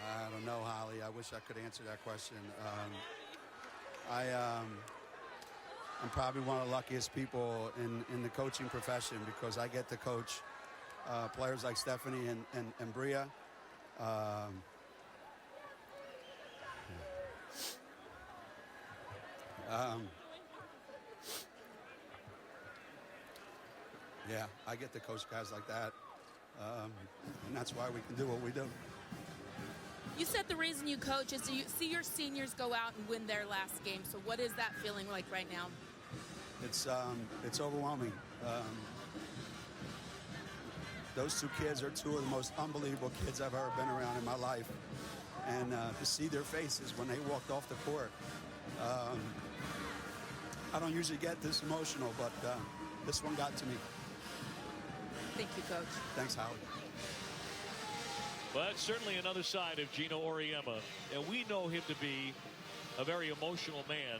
I don't know, Holly. I wish I could answer that question. I'm probably one of the luckiest people in the coaching profession because I get to coach players like Stephanie and Bria. Yeah, I get to coach guys like that, and that's why we can do what we do. You said the reason you coach is you see your seniors go out and win their last game. So what is that feeling like right now? It's overwhelming. Those 2 kids are 2 of the most unbelievable kids I've ever been around in my life. And to see their faces when they walked off the court. I don't usually get this emotional, but this one got to me. Thank you, Coach. Thanks, Howard. But certainly another side of Gino Auriemma, and we know him to be a very emotional man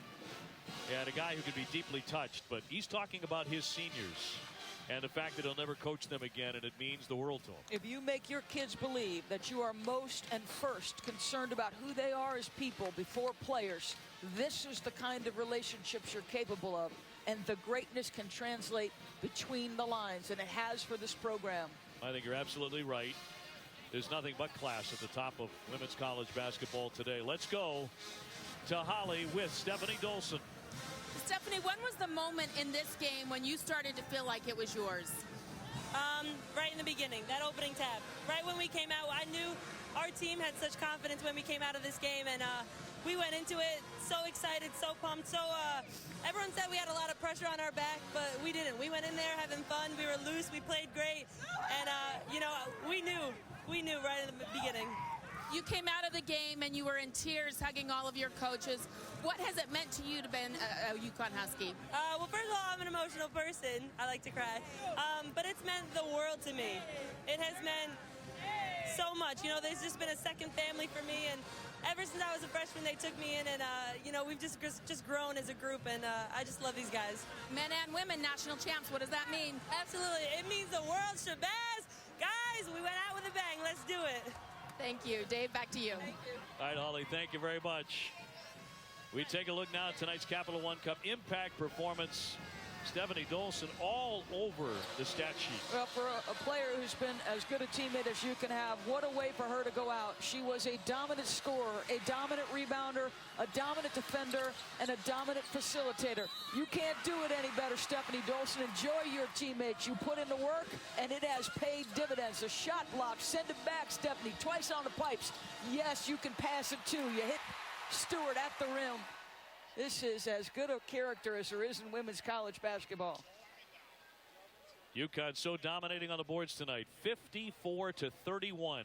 and a guy who can be deeply touched, but he's talking about his seniors and the fact that he'll never coach them again, and it means the world to him. If you make your kids believe that you are most and first concerned about who they are as people before players, this is the kind of relationships you're capable of, and the greatness can translate between the lines, and it has for this program. I think you're absolutely right. There's nothing but class at the top of women's college basketball today. Let's go to Holly with Stephanie Dolson. Stephanie, when was the moment in this game when you started to feel like it was yours? Right in the beginning, that opening tab. Right when we came out, I knew our team had such confidence when we came out of this game, and we went into it so excited, so pumped. So everyone said we had a lot of pressure on our back, but we didn't. We went in there having fun. We were loose. We played great, and you know, we knew right in the beginning. You came out of the game and you were in tears hugging all of your coaches. What has it meant to you to be a UConn Husky? Well, first of all, I'm an emotional person. I like to cry. But it's meant the world to me. It has meant so much. You know, there's just been a second family for me, and ever since I was a freshman, they took me in, and you know, we've just grown as a group, and I just love these guys. Men and women national champs. What does that mean? Absolutely, it means the world shabazz. Guys, we went out with a bang. Let's do it. Thank you, Dave. Back to you. Thank you. All right, Holly. Thank you very much. We take a look now at tonight's Capital One Cup impact performance. Stephanie Dolson all over the stat sheet. Well, for a player who's been as good a teammate as you can have, what a way for her to go out. She was a dominant scorer, a dominant rebounder, a dominant defender, and a dominant facilitator. You can't do it any better, Stephanie Dolson. Enjoy your teammates. You put in the work, and it has paid dividends. A shot block, send it back, Stephanie, twice on the pipes. Yes, you can pass it too. You hit Stewart at the rim. This is as good a character as there is in women's college basketball. UConn so dominating on the boards tonight, 54-31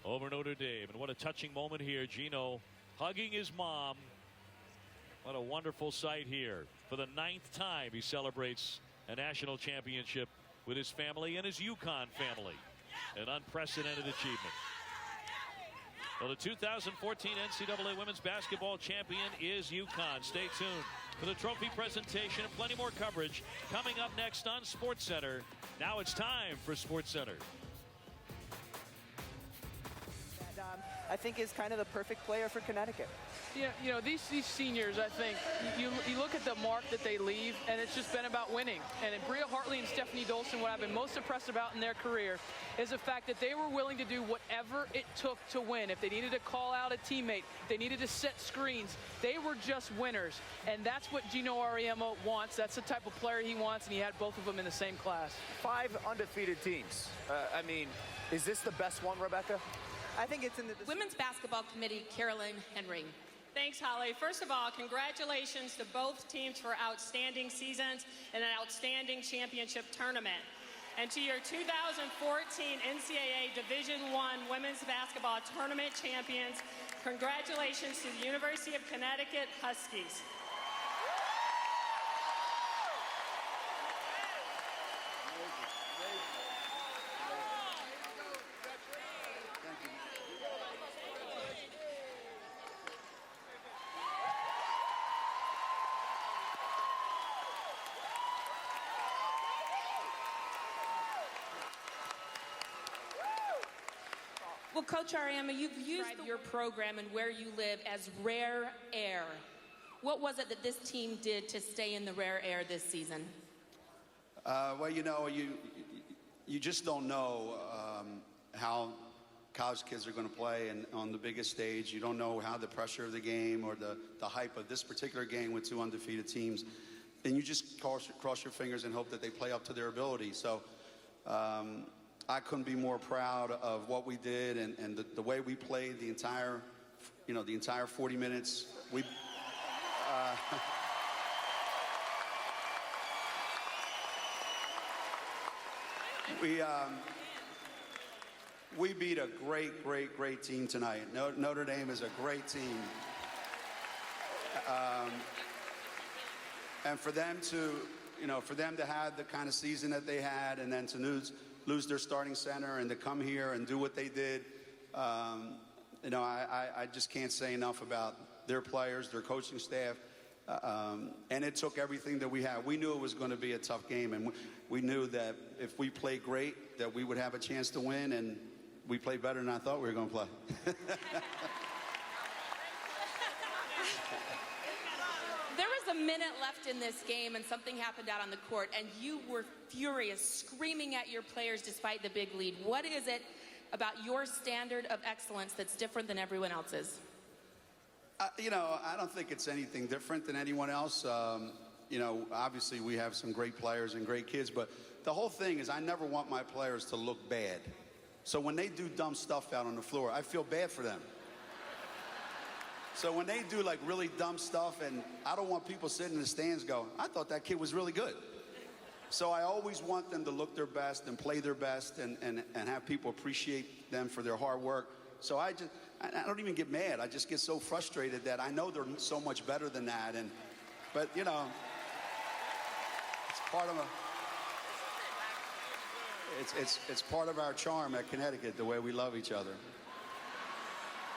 over Notre Dame. And what a touching moment here. Gino hugging his mom. What a wonderful sight here. For the 9th time, he celebrates a national championship with his family and his UConn family. An unprecedented achievement. Well, the 2014 NCAA Women's Basketball Champion is UConn. Stay tuned for the trophy presentation and plenty more coverage coming up next on SportsCenter. Now it's time for SportsCenter. I think is kind of the perfect player for Connecticut. Yeah, you know, these seniors, I think, you look at the mark that they leave, and it's just been about winning. And Bria Hartley and Stephanie Dolson, what I've been most impressed about in their career is the fact that they were willing to do whatever it took to win. If they needed to call out a teammate, they needed to set screens, they were just winners. And that's what Gino Auriemma wants. That's the type of player he wants, and he had both of them in the same class. 5 undefeated teams. I mean, is this the best one, Rebecca? I think it's in the Women's Basketball Committee, Carolyn Henry. Thanks, Holly. First of all, congratulations to both teams for outstanding seasons and an outstanding championship tournament. And to your 2014 NCAA Division I Women's Basketball Tournament champions, congratulations to the University of Connecticut Huskies. Well, Coach Auriemma, you've used your program and where you live as rare air. What was it that this team did to stay in the rare air this season? Well, you know, you just don't know how college kids are going to play and on the biggest stage. You don't know how the pressure of the game or the hype of this particular game with 2 undefeated teams. And you just cross your fingers and hope that they play up to their ability. So I couldn't be more proud of what we did and the way we played the entire 40 minutes. We beat a great team tonight. Notre Dame is a great team. And for them to have the kind of season that they had and then to lose their starting center and to come here and do what they did, I just can't say enough about their players, their coaching staff, and it took everything that we had. We knew it was going to be a tough game, and we knew that if we played great, that we would have a chance to win, and we played better than I thought we were going to play. There was a minute left in this game and something happened out on the court and you were furious, screaming at your players despite the big lead. What is it about your standard of excellence that's different than everyone else's? I don't think it's anything different than anyone else. Obviously we have some great players and great kids, but the whole thing is I never want my players to look bad. So when they do dumb stuff out on the floor, I feel bad for them. So when they do like really dumb stuff, and I don't want people sitting in the stands going, I thought that kid was really good. So I always want them to look their best and play their best and have people appreciate them for their hard work. So I don't even get mad. I just get so frustrated that I know they're so much better than that. But you know, it's part of it's part of our charm at Connecticut, the way we love each other.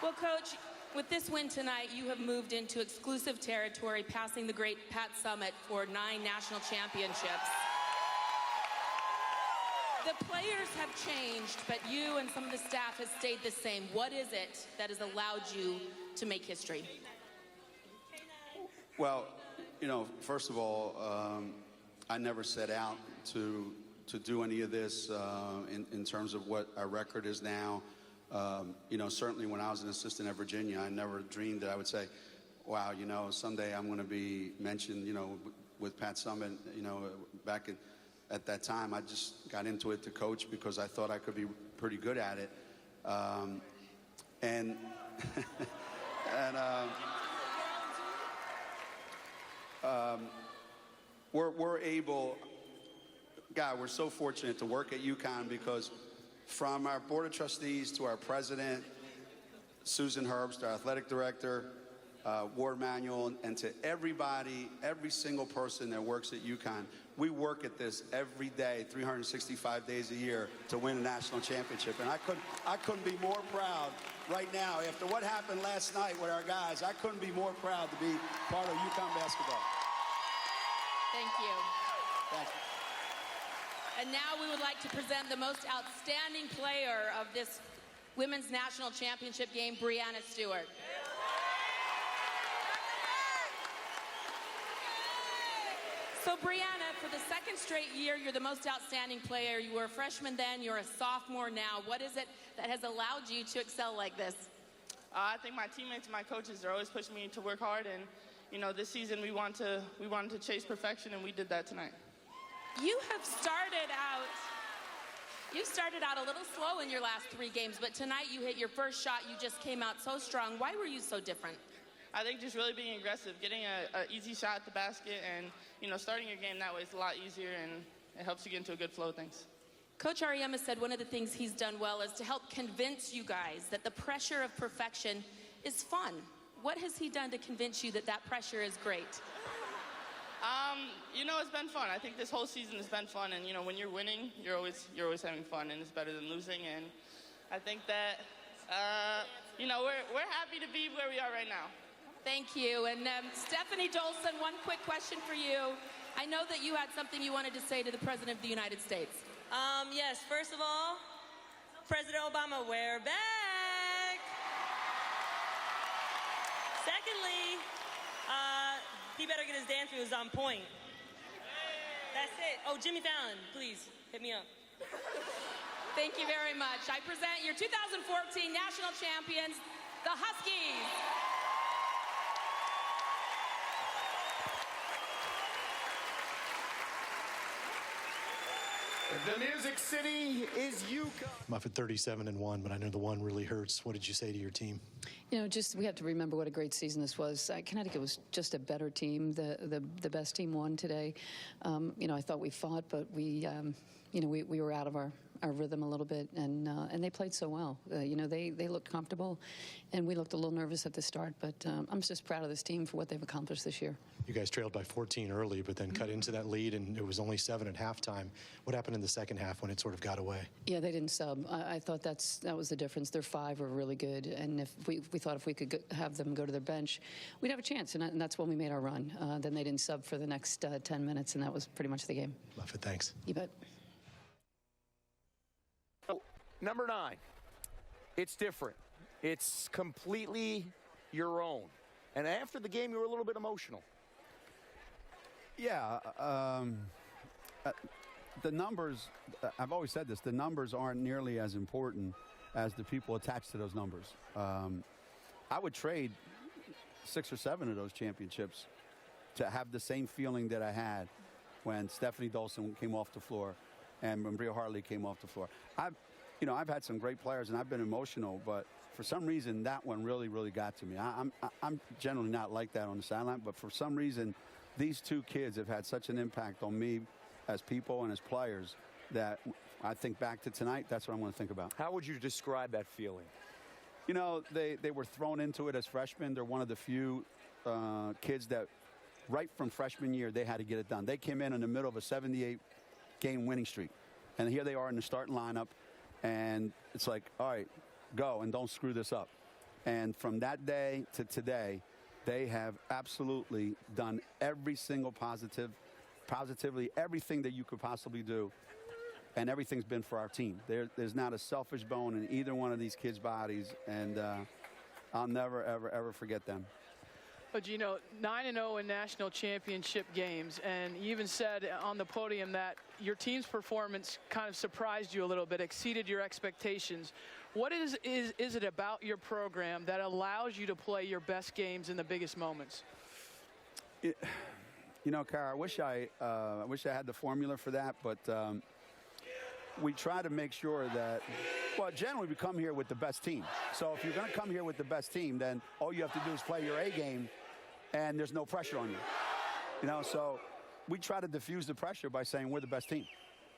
Well, Coach, with this win tonight, you have moved into exclusive territory, passing the great Pat Summitt for 9 national championships. The players have changed, but you and some of the staff has stayed the same. What is it that has allowed you to make history? Well, you know, first of all, I never set out to do any of this in terms of what our record is now. You know, certainly when I was an assistant at Virginia, I never dreamed that I would say, wow, you know, someday I'm going to be mentioned, you know, with Pat Summitt. You know, back at that time, I just got into it to coach because I thought I could be pretty good at it. And we're able, God, we're so fortunate to work at UConn because from our board of trustees to our president, Susan Herbst, our athletic director, Ward Manuel, and to everybody, every single person that works at UConn, we work at this every day, 365 days a year to win a national championship. And I couldn't be more proud right now. After what happened last night with our guys, I couldn't be more proud to be part of UConn basketball. Thank you. Thank you. And now we would like to present the most outstanding player of this Women's National Championship game, Breanna Stewart. So Breanna, for the second straight year, you're the most outstanding player. You were a freshman then, you're a sophomore now. What is it that has allowed you to excel like this? I think my teammates and my coaches are always pushing me to work hard, and you know, this season we wanted to chase perfection, and we did that tonight. You started out a little slow in your last 3 games, but tonight you hit your first shot. You just came out so strong. Why were you so different? I think just really being aggressive, getting an easy shot at the basket, and you know, starting your game that way is a lot easier, and it helps you get into a good flow of things. Coach Ariema said one of the things he's done well is to help convince you guys that the pressure of perfection is fun. What has he done to convince you that that pressure is great? You know, it's been fun. I think this whole season has been fun, and you know, when you're winning, you're always having fun, and it's better than losing. And I think that you know, we're happy to be where we are right now. Thank you. And Stephanie Dolson, one quick question for you. I know that you had something you wanted to say to the President of the United States. Yes, first of all, President Obama, we're back. Secondly, he better get his dance moves on point. That's it. Oh, Jimmy Fallon, please hit me up. Thank you very much. I present your 2014 national champions, the Huskies. The Music City is UConn. I'm up at 37-1, but I know the one really hurts. What did you say to your team? You know, just we have to remember what a great season this was. Connecticut was just a better team. The best team won today. You know, I thought we fought, but we were out of our rhythm a little bit, and they played so well. You know, they looked comfortable, and we looked a little nervous at the start, but I'm just proud of this team for what they've accomplished this year. You guys trailed by 14 early, but then cut into that lead, and it was only 7 at halftime. What happened in the second half when it sort of got away? Yeah, they didn't sub. I thought that was the difference. Their 5 were really good, and if we thought if we could have them go to their bench, we'd have a chance, and that's when we made our run. Then they didn't sub for the next 10 minutes, and that was pretty much the game. Love it. Thanks. You bet. Number 9, it's different. It's completely your own. And after the game, you were a little bit emotional. Yeah, the numbers, I've always said this, the numbers aren't nearly as important as the people attached to those numbers. I would trade 6 or 7 of those championships to have the same feeling that I had when Stephanie Dolson came off the floor and when Bria Hartley came off the floor. I've had some great players and I've been emotional, but for some reason that one really, really got to me. I'm generally not like that on the sideline, but for some reason these 2 kids have had such an impact on me as people and as players, that I think back to tonight, that's what I'm going to think about. How would you describe that feeling? You know, they were thrown into it as freshmen. They're one of the few kids that right from freshman year, they had to get it done. They came in the middle of a 78-game winning streak. And here they are in the starting lineup. And it's like, all right, go and don't screw this up. And from that day to today, they have absolutely done every single positively, everything that you could possibly do. And everything's been for our team. There's not a selfish bone in either one of these kids' bodies. And I'll never, ever, ever forget them. But, you know, 9-0 in national championship games, and you even said on the podium that your team's performance kind of surprised you a little bit, exceeded your expectations. What is it about your program that allows you to play your best games in the biggest moments? You know, Kara, I wish I had the formula for that, but we try to make sure that, well, generally we come here with the best team. So if you're going to come here with the best team, then all you have to do is play your A game, and there's no pressure on you. You know, so we try to diffuse the pressure by saying we're the best team.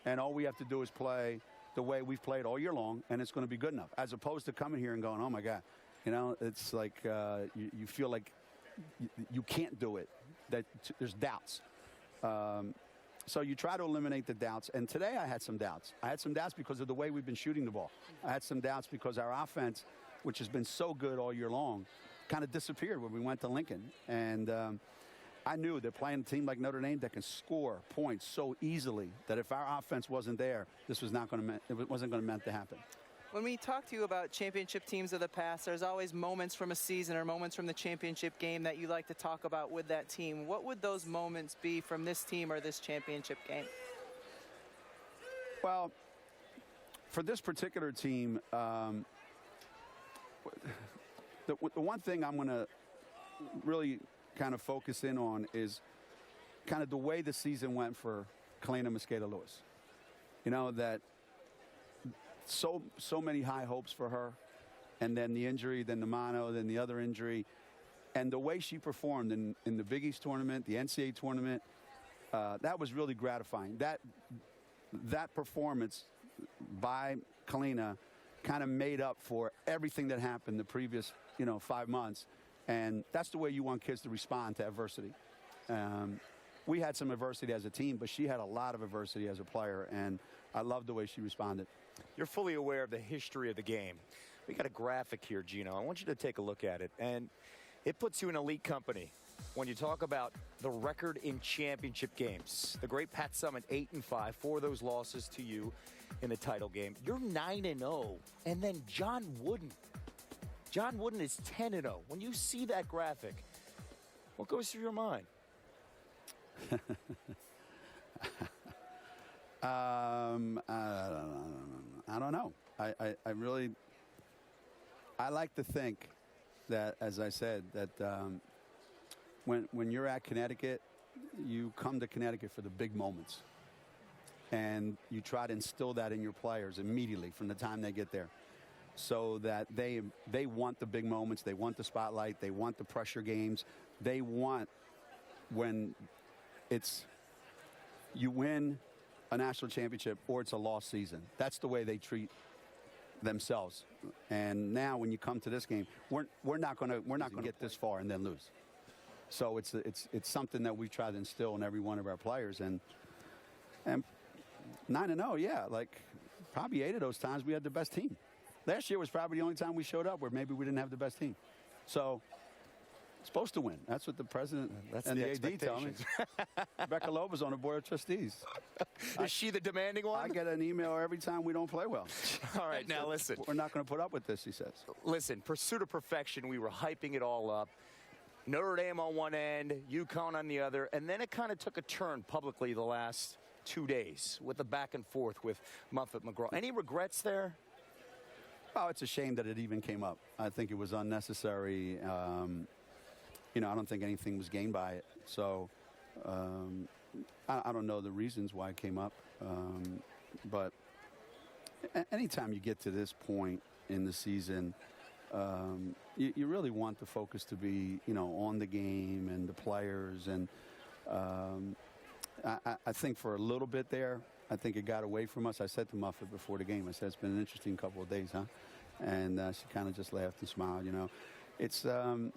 And all we have to do is play the way we've played all year long, and it's going to be good enough. As opposed to coming here and going, oh, my God. You know, it's like you feel like you can't do it, that there's doubts. So you try to eliminate the doubts. And today I had some doubts. I had some doubts because of the way we've been shooting the ball. I had some doubts because our offense, which has been so good all year long, kind of disappeared when we went to Lincoln. And I knew that playing a team like Notre Dame that can score points so easily, that if our offense wasn't there, this was not going to it wasn't going to meant to happen. When we talk to you about championship teams of the past, there's always moments from a season or moments from the championship game that you like to talk about with that team. What would those moments be from this team or this championship game? Well, for this particular team, the one thing I'm going to really kind of focus in on is kind of the way the season went for Kalina Mosqueda-Lewis. You know, that so many high hopes for her, and then the injury, then the mono, then the other injury, and the way she performed in the Big East tournament, the NCAA tournament, that was really gratifying. That performance by Kalina kind of made up for everything that happened the previous 5 months, and that's the way you want kids to respond to adversity. We had some adversity as a team, but she had a lot of adversity as a player, and I love the way she responded. You're fully aware of the history of the game. We got a graphic here, Gino. I want you to take a look at it, and it puts you in elite company when you talk about the record in championship games. The great Pat Summitt, 8-5, 4 of those losses to you in the title game. You're 9-0, and then John Wooden. John Wooden is 10-0. When you see that graphic, what goes through your mind? I don't know. I really, I like to think that, as I said, that when you're at Connecticut, you come to Connecticut for the big moments. And you try to instill that in your players immediately from the time they get there, so that they want the big moments, they want the spotlight, they want the pressure games, they want when it's you win a national championship or it's a lost season. That's the way they treat themselves. And now when you come to this game, we're not going to get this far and then lose. So it's something that we try to instill in every one of our players. And 9-0, yeah, like probably 8 of those times we had the best team. Last year was probably the only time we showed up where maybe we didn't have the best team. So supposed to win. That's what the president and the AD tell me. Becca Loba's on the board of trustees. Is she the demanding one? I get an email every time we don't play well. All right, now listen. We're not going to put up with this, he says. Listen, pursuit of perfection, we were hyping it all up. Notre Dame on one end, UCONN on the other, and then it kind of took a turn publicly the last 2 days with the back and forth with Muffet-McGraw. Any regrets there? Oh, it's a shame that it even came up. I think it was unnecessary. I don't think anything was gained by it. So I don't know the reasons why it came up. But anytime you get to this point in the season, you really want the focus to be, on the game and the players. And I think for a little bit there, I think it got away from us. I said to Muffet before the game, I said, it's been an interesting couple of days, huh? And she kind of just laughed and smiled, you know. It's in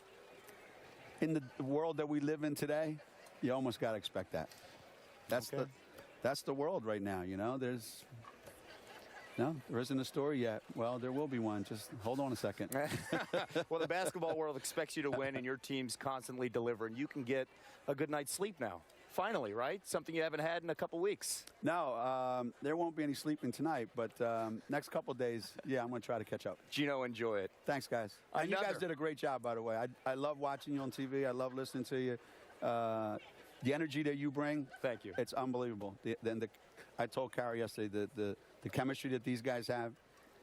the world that we live in today, you almost got to expect that. That's the world right now, you know. There isn't a story yet. Well, there will be one. Just hold on a second. Well, the basketball world expects you to win, and your team's constantly delivering. You can get a good night's sleep now. Finally, right? Something you haven't had in a couple weeks. No, there won't be any sleeping tonight, but next couple of days, yeah, I'm going to try to catch up. Gino, enjoy it. Thanks, guys. And you guys did a great job, by the way. I love watching you on TV. I love listening to you. The energy that you bring, thank you. It's unbelievable. I told Carrie yesterday the chemistry that these guys have,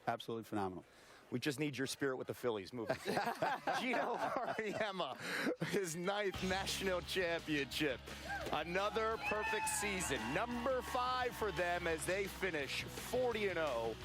absolutely phenomenal. We just need your spirit with the Phillies moving forward. Gino Auriemma, his 9th national championship. Another perfect season. Number 5 for them as they finish 40-0